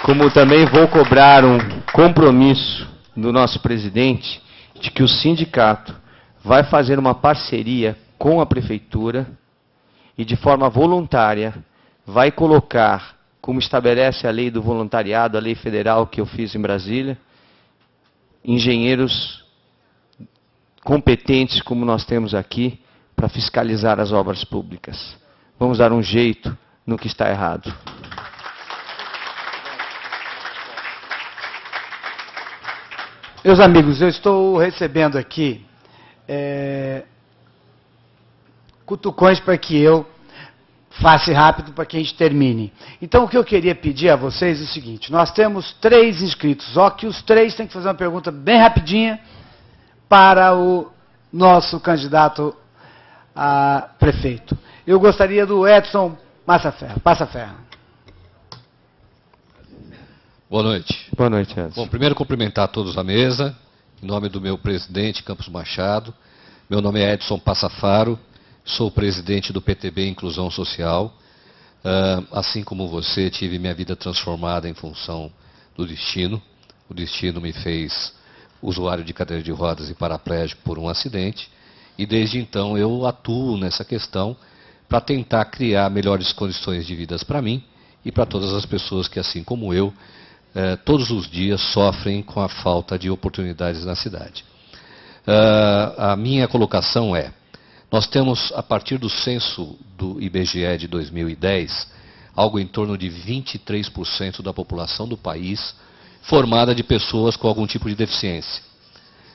Como também vou cobrar um compromisso do nosso presidente de que o sindicato vai fazer uma parceria com a prefeitura e, de forma voluntária, vai colocar, como estabelece a lei do voluntariado, a lei federal que eu fiz em Brasília, engenheiros competentes como nós temos aqui para fiscalizar as obras públicas. Vamos dar um jeito no que está errado. Meus amigos, eu estou recebendo aqui cutucões para que eu faça rápido para que a gente termine. Então, o que eu queria pedir a vocês é o seguinte: nós temos 3 inscritos, só que os 3 têm que fazer uma pergunta bem rapidinha para o nosso candidato a prefeito. Eu gostaria do Edson Passaferro. Boa noite. Boa noite, Edson. Bom, primeiro cumprimentar todos à mesa, em nome do meu presidente, Campos Machado. Meu nome é Edson Passafaro, sou presidente do PTB Inclusão Social. Assim como você, tive minha vida transformada em função do destino. O destino me fez usuário de cadeira de rodas e paraplégico por um acidente. E desde então eu atuo nessa questão para tentar criar melhores condições de vida para mim e para todas as pessoas que, assim como eu, todos os dias sofrem com a falta de oportunidades na cidade. A minha colocação é: nós temos, a partir do censo do IBGE de 2010, algo em torno de 23% da população do país formada de pessoas com algum tipo de deficiência.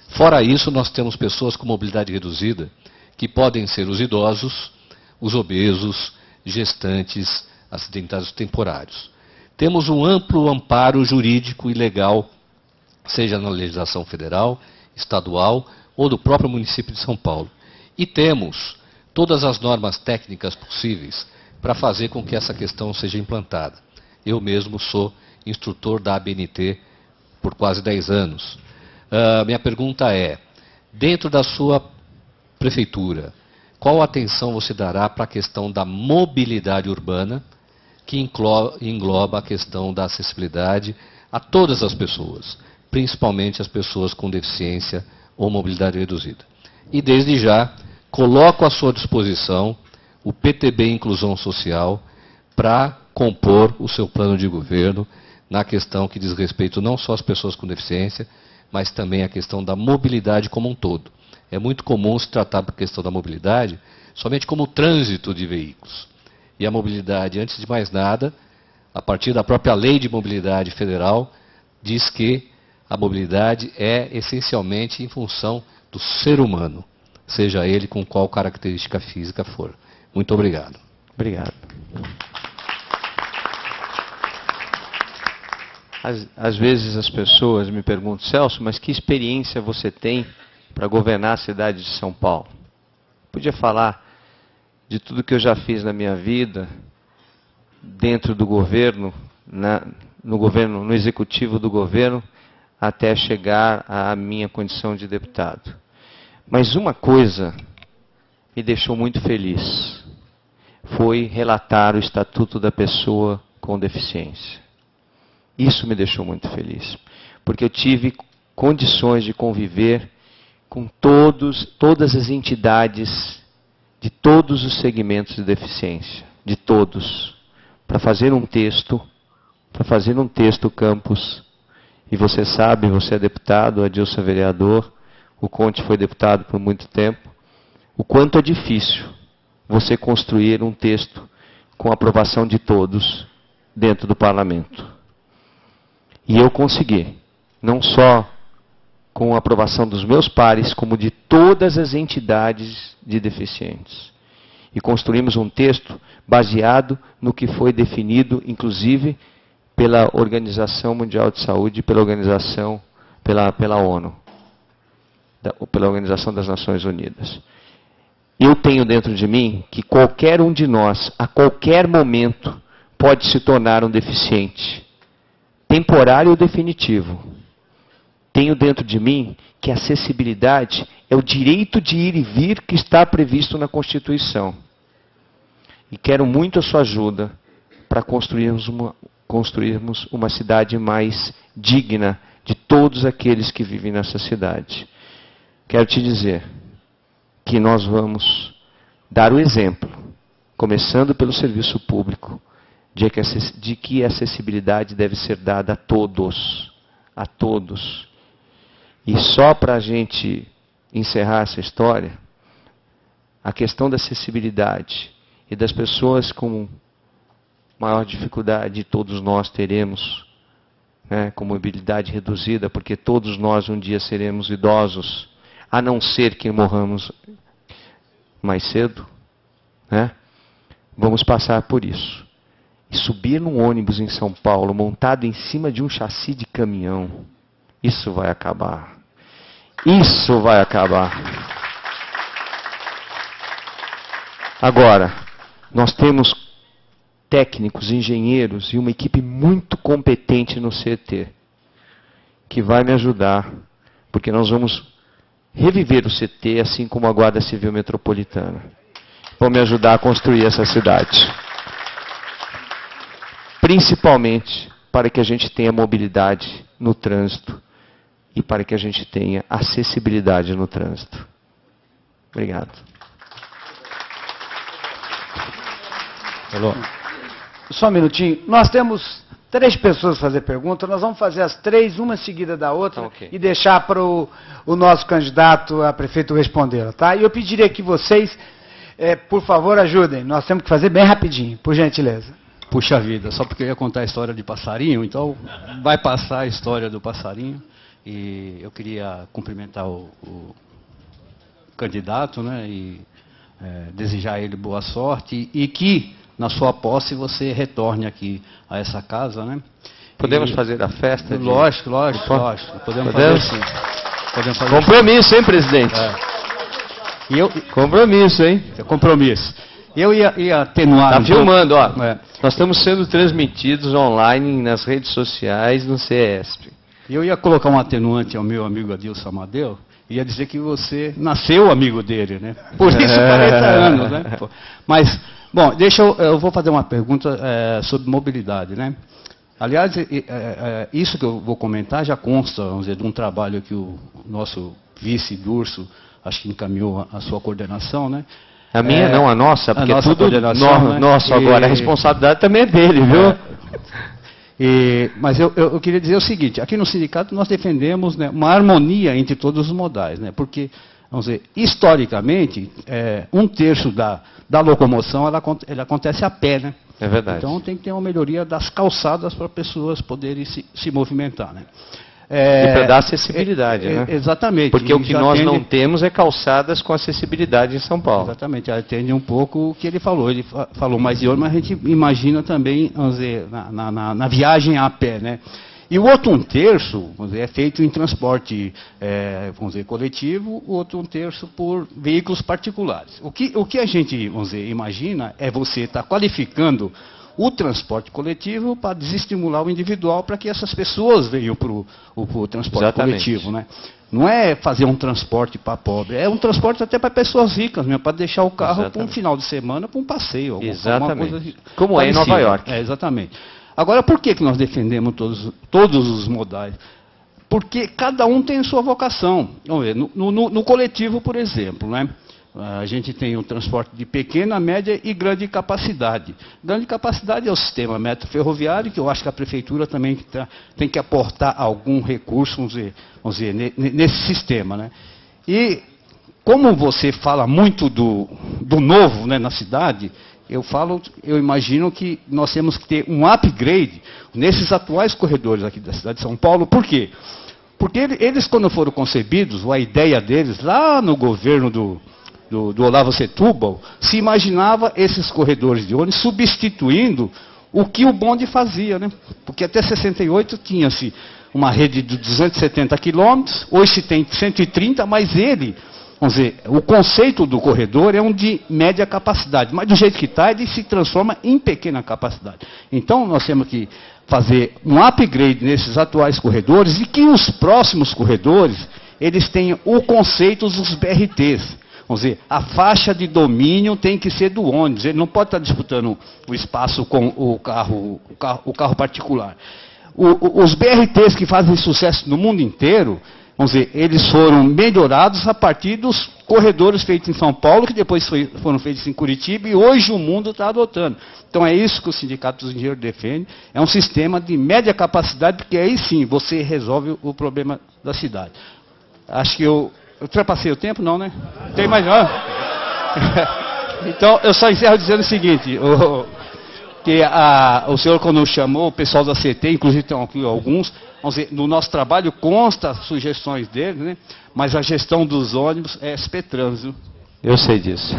Fora isso, nós temos pessoas com mobilidade reduzida, que podem ser os idosos, os obesos, gestantes, acidentados temporários. Temos um amplo amparo jurídico e legal, seja na legislação federal, estadual ou do próprio município de São Paulo. E temos todas as normas técnicas possíveis para fazer com que essa questão seja implantada. Eu mesmo sou instrutor da ABNT por quase 10 anos. Minha pergunta é, dentro da sua prefeitura, qual atenção você dará para a questão da mobilidade urbana, que engloba a questão da acessibilidade a todas as pessoas, principalmente as pessoas com deficiência ou mobilidade reduzida? E desde já, coloco à sua disposição o PTB Inclusão Social para compor o seu plano de governo na questão que diz respeito não só às pessoas com deficiência, mas também à questão da mobilidade como um todo. É muito comum se tratar da questão da mobilidade somente como trânsito de veículos. E a mobilidade, antes de mais nada, a partir da própria Lei de Mobilidade Federal, diz que a mobilidade é essencialmente em função do ser humano, seja ele com qual característica física for. Muito obrigado. Obrigado. Às vezes as pessoas me perguntam, Celso, mas que experiência você tem para governar a cidade de São Paulo? Podia falar de tudo que eu já fiz na minha vida, dentro do governo, no executivo do governo, até chegar à minha condição de deputado. Mas uma coisa me deixou muito feliz, foi relatar o Estatuto da Pessoa com Deficiência. Isso me deixou muito feliz, porque eu tive condições de conviver com todas as entidades de todos os segmentos de deficiência, de todos, para fazer um texto, Campos, e você sabe, você é deputado, o Adilson é vereador, o Conte foi deputado por muito tempo, o quanto é difícil você construir um texto com a aprovação de todos dentro do parlamento. E eu consegui, não só com a aprovação dos meus pares, como de todas as entidades de deficientes. E construímos um texto baseado no que foi definido, inclusive, pela Organização Mundial de Saúde, pela ONU, pela Organização das Nações Unidas. Eu tenho dentro de mim que qualquer um de nós, a qualquer momento, pode se tornar um deficiente, temporário ou definitivo. Tenho dentro de mim que a acessibilidade é o direito de ir e vir que está previsto na Constituição. E quero muito a sua ajuda para construirmos uma cidade mais digna de todos aqueles que vivem nessa cidade. Quero te dizer que nós vamos dar o exemplo, começando pelo serviço público, de que a acessibilidade deve ser dada a todos. A todos. E só para a gente encerrar essa história, a questão da acessibilidade e das pessoas com maior dificuldade, todos nós teremos, com mobilidade reduzida, porque todos nós um dia seremos idosos, a não ser que morramos mais cedo, vamos passar por isso. E subir num ônibus em São Paulo, montado em cima de um chassi de caminhão, isso vai acabar. Isso vai acabar. Agora, nós temos técnicos, engenheiros e uma equipe muito competente no CT, que vai me ajudar, porque nós vamos reviver o CT, assim como a Guarda Civil Metropolitana. Vão me ajudar a construir essa cidade. Principalmente para que a gente tenha mobilidade no trânsito e para que a gente tenha acessibilidade no trânsito. Obrigado. Alô. Só um minutinho. Nós temos 3 pessoas a fazer pergunta. Nós vamos fazer as 3, uma seguida da outra, okay, e deixar para o nosso candidato a prefeito responder, tá? E eu pediria que vocês, por favor, ajudem. Nós temos que fazer bem rapidinho, por gentileza. Puxa vida, só porque eu ia contar a história de passarinho, então vai passar a história do passarinho. E eu queria cumprimentar o candidato, e desejar a ele boa sorte e que, na sua posse, você retorne aqui a essa casa, Podemos fazer a festa? Lógico. Podemos fazer sim. Podemos fazer Compromisso, hein, presidente? Compromisso, hein? Compromisso. Eu ia atenuar... Tá filmando, ó. Nós estamos sendo transmitidos online nas redes sociais, no CESP. Eu ia colocar um atenuante ao meu amigo Adilson Amadeu, ia dizer que você nasceu amigo dele, né? Por isso 40 anos, né? Mas, bom, eu vou fazer uma pergunta sobre mobilidade, né? Aliás, isso que eu vou comentar já consta, vamos dizer, de um trabalho que o nosso vice Durso, acho que encaminhou a sua coordenação, né? A minha não, a nossa, porque nossa é tudo nosso agora. A responsabilidade também é dele, viu? Mas eu queria dizer o seguinte, aqui no sindicato nós defendemos, né, uma harmonia entre todos os modais, né? Porque, vamos dizer, historicamente, 1/3 da locomoção ela acontece a pé, né? É verdade. Então tem que ter uma melhoria das calçadas para pessoas poderem se movimentar, né? E para dar acessibilidade, né? Exatamente. Porque o que nós não temos é calçadas com acessibilidade em São Paulo. Exatamente, atende um pouco o que ele falou. Ele falou mais de ônibus, mas a gente imagina também, vamos dizer, na viagem a pé, né? E o outro 1/3, vamos dizer, é feito em transporte, vamos dizer, coletivo, o outro 1/3 por veículos particulares. O que a gente, vamos dizer, imagina é você estar qualificando o transporte coletivo para desestimular o individual para que essas pessoas venham para o transporte coletivo, né? Não é fazer um transporte para pobre, é um transporte até para pessoas ricas, mesmo, para deixar o carro para um final de semana, para um passeio. Alguma coisa como parecida. É em Nova York. Exatamente. Agora, por que nós defendemos todos os modais? Porque cada um tem sua vocação. Vamos ver, no coletivo, por exemplo, né? A gente tem um transporte de pequena, média e grande capacidade. Grande capacidade é o sistema metro-ferroviário, que eu acho que a prefeitura também tem que aportar algum recurso, vamos dizer, nesse sistema, né? E como você fala muito do novo, né, na cidade, eu imagino que nós temos que ter um upgrade nesses atuais corredores aqui da cidade de São Paulo. Por quê? Porque eles, quando foram concebidos, a ideia deles, lá no governo do Olavo Setúbal, se imaginava esses corredores de ônibus substituindo o que o bonde fazia, né? Porque até 68 tinha-se uma rede de 270 quilômetros, hoje se tem 130, mas vamos dizer, o conceito do corredor é um de média capacidade, mas do jeito que está, ele se transforma em pequena capacidade. Então, nós temos que fazer um upgrade nesses atuais corredores e que os próximos corredores, eles tenham o conceito dos BRTs. Vamos dizer, a faixa de domínio tem que ser do ônibus, ele não pode estar disputando o espaço com o carro particular. Os BRTs que fazem sucesso no mundo inteiro, vamos dizer, eles foram melhorados a partir dos corredores feitos em São Paulo, que depois foram feitos em Curitiba, e hoje o mundo está adotando. Então é isso que o Sindicato dos Engenheiros defende, é um sistema de média capacidade, porque aí sim você resolve o problema da cidade. Acho que eu ultrapassei o tempo, não, né? Tem mais não? Então, eu só encerro dizendo o seguinte, que o senhor, quando chamou o pessoal da CT, inclusive tem aqui alguns, vamos dizer, no nosso trabalho consta sugestões dele, né? Mas a gestão dos ônibus é SP-Trans, viu? Eu sei disso.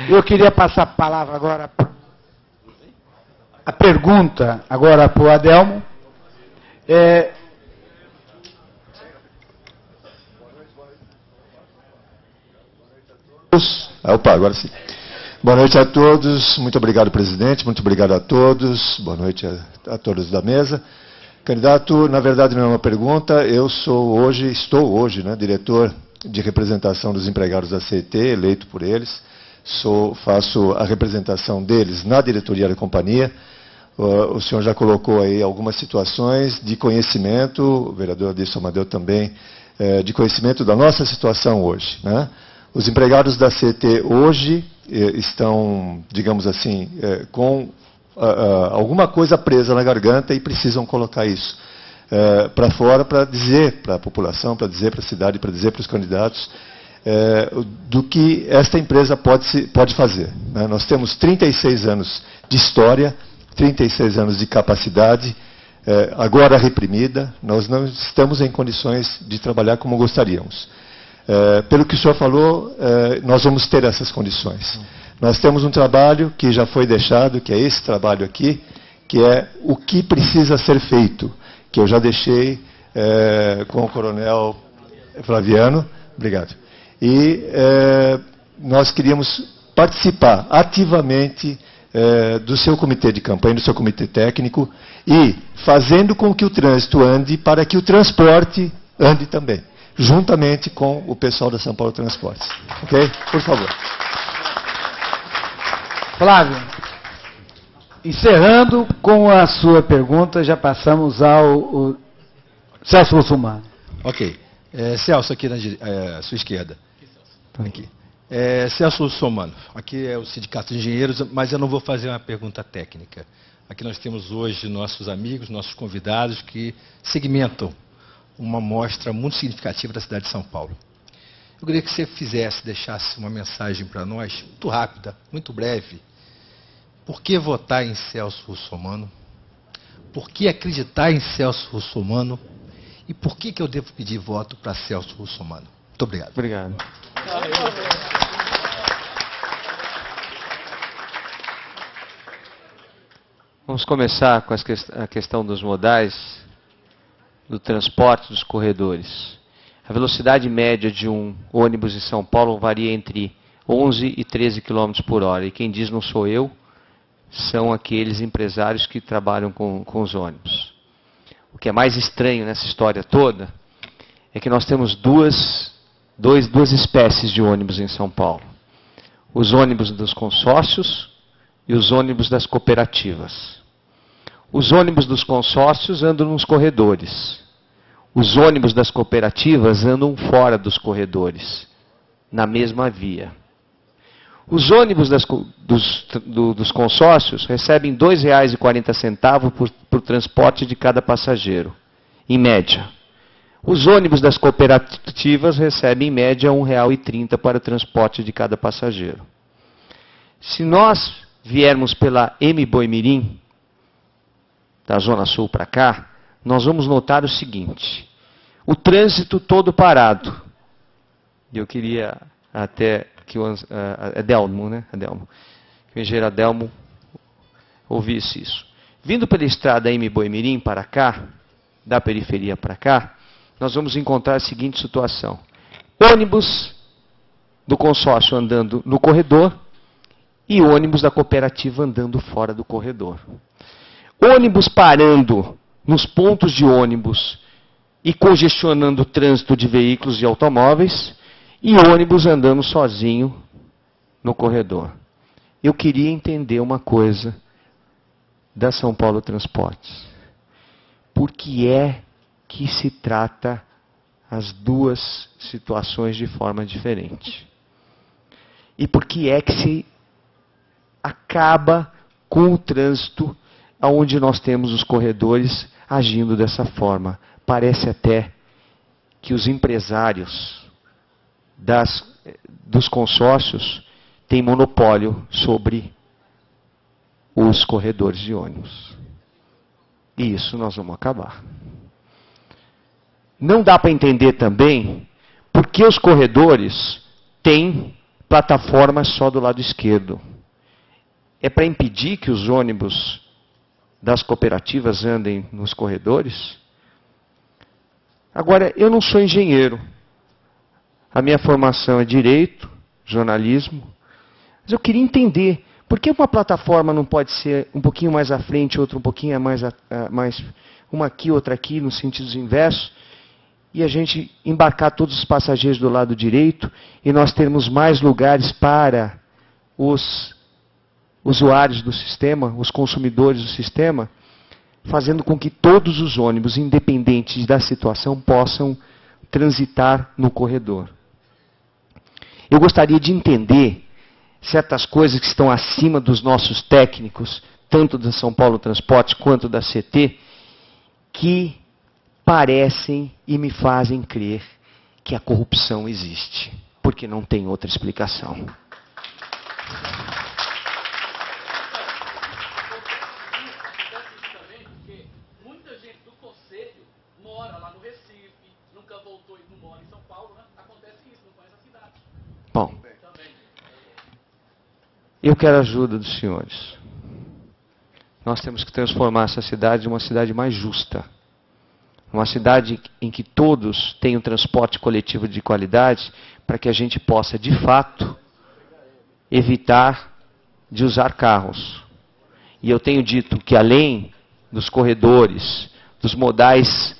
Eu queria passar a palavra agora, a pergunta agora para o Adelmo. Opa, agora sim. Boa noite a todos, muito obrigado, presidente, muito obrigado a todos, boa noite a todos da mesa. Candidato, na verdade não é uma pergunta, estou hoje, né, diretor de representação dos empregados da CET, eleito por eles, faço a representação deles na diretoria da companhia. O senhor já colocou aí algumas situações de conhecimento, o vereador Adilson Amadeu também, de conhecimento da nossa situação hoje, né? Os empregados da CET hoje estão, digamos assim, com alguma coisa presa na garganta e precisam colocar isso para fora, para dizer para a população, para dizer para a cidade, para dizer para os candidatos do que esta empresa pode fazer, né? Nós temos 36 anos de história, 36 anos de capacidade, agora reprimida, nós não estamos em condições de trabalhar como gostaríamos. Pelo que o senhor falou, nós vamos ter essas condições. Nós temos um trabalho que já foi deixado, que é esse trabalho aqui, que é o que precisa ser feito, que eu já deixei com o Coronel Flaviano. Obrigado. E nós queríamos participar ativamente do seu comitê de campanha, do seu comitê técnico, e fazendo com que o trânsito ande para que o transporte ande também, juntamente com o pessoal da São Paulo Transportes. Ok? Por favor. Flávio, encerrando com a sua pergunta, já passamos ao Celso Russomano. Ok. Celso, aqui à sua esquerda. Aqui. Celso Russomano, aqui é o Sindicato de Engenheiros, mas eu não vou fazer uma pergunta técnica. Aqui nós temos hoje nossos amigos, nossos convidados que segmentam uma amostra muito significativa da cidade de São Paulo. Eu queria que você deixasse uma mensagem para nós, muito rápida, muito breve. Por que votar em Celso Russomano? Por que acreditar em Celso Russomano? E por que eu devo pedir voto para Celso Russomano? Muito obrigado. Obrigado. Vamos começar com a questão dos modais, do transporte dos corredores. A velocidade média de um ônibus em São Paulo varia entre 11 e 13 km por hora. E quem diz não sou eu, são aqueles empresários que trabalham com os ônibus. O que é mais estranho nessa história toda é que nós temos duas espécies de ônibus em São Paulo. Os ônibus dos consórcios e os ônibus das cooperativas. Os ônibus dos consórcios andam nos corredores. Os ônibus das cooperativas andam fora dos corredores, na mesma via. Os ônibus dos consórcios recebem R$ 2,40 por transporte de cada passageiro, em média. Os ônibus das cooperativas recebem, em média, R$ 1,30 para o transporte de cada passageiro. Se nós viermos pela M. Boimirim, da Zona Sul para cá, nós vamos notar o seguinte: o trânsito todo parado. Eu queria até que o Adelmo, né? Adelmo, que o engenheiro Adelmo ouvisse isso. Vindo pela estrada M. Boimirim para cá, da periferia para cá, nós vamos encontrar a seguinte situação: ônibus do consórcio andando no corredor e ônibus da cooperativa andando fora do corredor. Ônibus parando nos pontos de ônibus e congestionando o trânsito de veículos e automóveis, e ônibus andando sozinho no corredor. Eu queria entender uma coisa da São Paulo Transportes. Por que é que se trata as duas situações de forma diferente? E por que é que se acaba com o trânsito onde nós temos os corredores agindo dessa forma? Parece até que os empresários dos consórcios têm monopólio sobre os corredores de ônibus. E isso nós vamos acabar. Não dá para entender também por que os corredores têm plataformas só do lado esquerdo. É para impedir que os ônibus das cooperativas andem nos corredores? Agora, eu não sou engenheiro. A minha formação é direito, jornalismo. Mas eu queria entender, por que uma plataforma não pode ser um pouquinho mais à frente, outra um pouquinho mais uma aqui, outra aqui, nos sentidos inversos, e a gente embarcar todos os passageiros do lado direito, e nós termos mais lugares para os usuários do sistema, os consumidores do sistema, fazendo com que todos os ônibus, independentes da situação, possam transitar no corredor. Eu gostaria de entender certas coisas que estão acima dos nossos técnicos, tanto da São Paulo Transportes quanto da CT, que parecem e me fazem crer que a corrupção existe, porque não tem outra explicação. Bom, eu quero a ajuda dos senhores. Nós temos que transformar essa cidade em uma cidade mais justa. uma cidade em que todos tenham transporte coletivo de qualidade, para que a gente possa, de fato, evitar de usar carros. E eu tenho dito que, além dos corredores, dos modais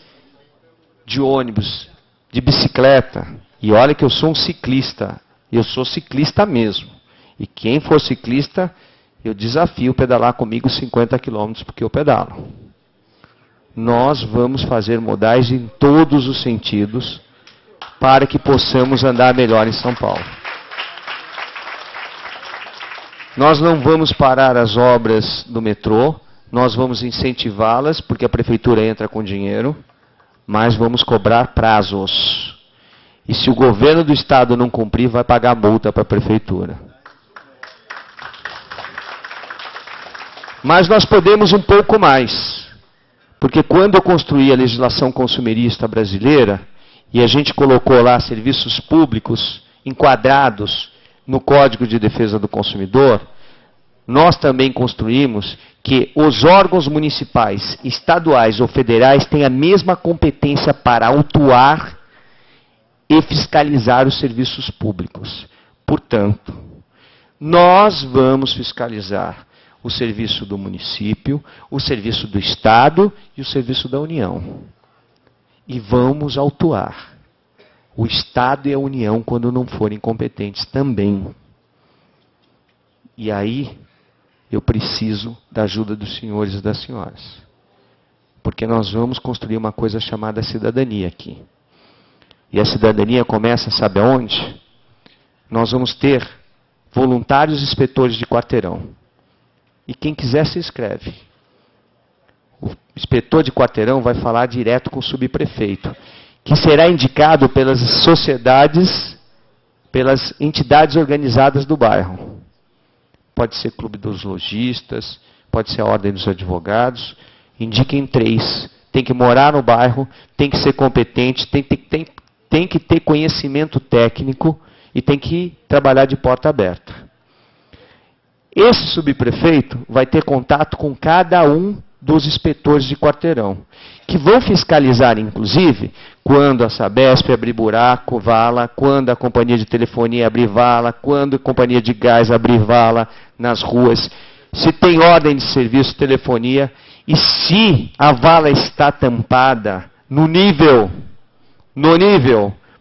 de ônibus, de bicicleta, e olha que eu sou um ciclista, eu sou ciclista mesmo. E quem for ciclista, eu desafio pedalar comigo 50 quilômetros, porque eu pedalo. Nós vamos fazer modais em todos os sentidos, para que possamos andar melhor em São Paulo. Nós não vamos parar as obras do metrô, nós vamos incentivá-las, porque a prefeitura entra com dinheiro, mas vamos cobrar prazos. E se o governo do estado não cumprir, vai pagar multa para a prefeitura. Mas nós podemos um pouco mais, porque quando eu construí a legislação consumerista brasileira, e a gente colocou lá serviços públicos enquadrados no Código de Defesa do Consumidor, nós também construímos que os órgãos municipais, estaduais ou federais têm a mesma competência para autuar e fiscalizar os serviços públicos. Portanto, nós vamos fiscalizar o serviço do município, o serviço do Estado e o serviço da União. E vamos autuar o Estado e a União quando não forem competentes também. E aí, eu preciso da ajuda dos senhores e das senhoras. Porque nós vamos construir uma coisa chamada cidadania aqui. E a cidadania começa, sabe aonde? Nós vamos ter voluntários inspetores de quarteirão. E quem quiser se inscreve. O inspetor de quarteirão vai falar direto com o subprefeito, que será indicado pelas sociedades, pelas entidades organizadas do bairro. Pode ser clube dos lojistas, pode ser a ordem dos advogados. Indiquem 3. Tem que morar no bairro, tem que ser competente, tem que ter conhecimento técnico e tem que trabalhar de porta aberta. Esse subprefeito vai ter contato com cada um dos inspetores de quarteirão, que vão fiscalizar, inclusive, quando a Sabesp abrir buraco, vala, quando a companhia de telefonia abrir vala, quando a companhia de gás abrir vala nas ruas, se tem ordem de serviço de telefonia, e se a vala está tampada no nível,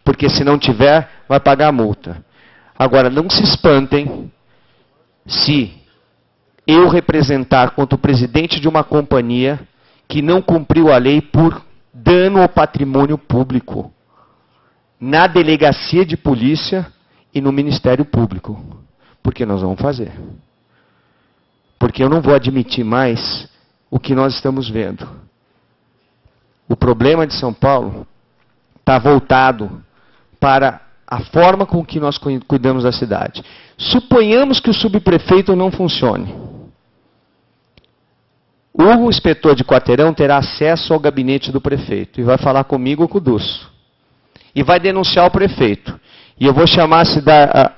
porque se não tiver, vai pagar a multa. Agora, não se espantem se eu representar contra o presidente de uma companhia que não cumpriu a lei por dano ao patrimônio público, na delegacia de polícia e no Ministério Público. Porque nós vamos fazer. Porque eu não vou admitir mais o que nós estamos vendo. O problema de São Paulo está voltado para a forma com que nós cuidamos da cidade. Suponhamos que o subprefeito não funcione. O inspetor de quarteirão terá acesso ao gabinete do prefeito e vai falar comigo ou com o Dulce. E vai denunciar o prefeito. E eu vou chamar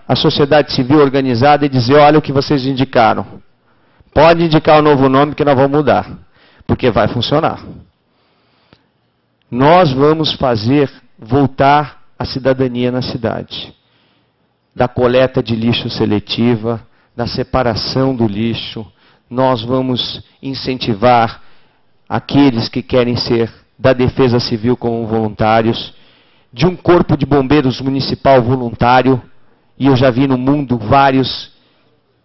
a sociedade civil organizada e dizer, olha o que vocês indicaram. Pode indicar o novo nome que nós vamos mudar. Porque vai funcionar. Nós vamos fazer voltar a cidadania na cidade. Da coleta de lixo seletiva, da separação do lixo. Nós vamos incentivar aqueles que querem ser da defesa civil como voluntários, de um corpo de bombeiros municipal voluntário, e eu já vi no mundo vários,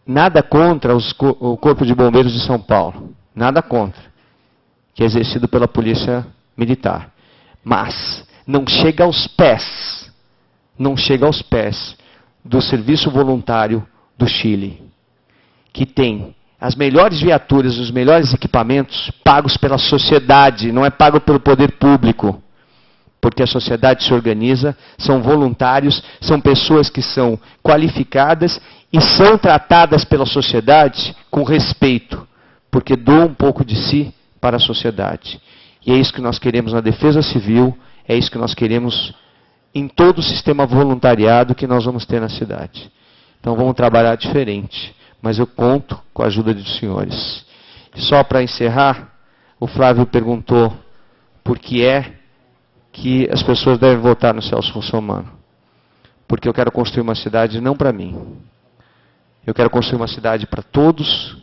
nada contra o corpo de bombeiros de São Paulo, nada contra, que é exercido pela polícia militar. Mas não chega aos pés do serviço voluntário do Chile, que tem as melhores viaturas, os melhores equipamentos pagos pela sociedade, não é pago pelo poder público. Porque a sociedade se organiza, são voluntários, são pessoas que são qualificadas e são tratadas pela sociedade com respeito, porque doam um pouco de si para a sociedade. E é isso que nós queremos na defesa civil, é isso que nós queremos em todo o sistema voluntariado que nós vamos ter na cidade. Então vamos trabalhar diferente. Mas eu conto com a ajuda dos senhores. Só para encerrar, o Flávio perguntou por que é que as pessoas devem votar no Celso Russomano. Porque eu quero construir uma cidade não para mim. Eu quero construir uma cidade para todos,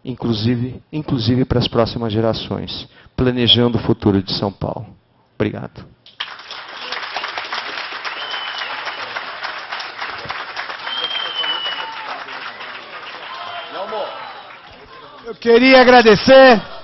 inclusive para as próximas gerações, planejando o futuro de São Paulo. Obrigado. Eu queria agradecer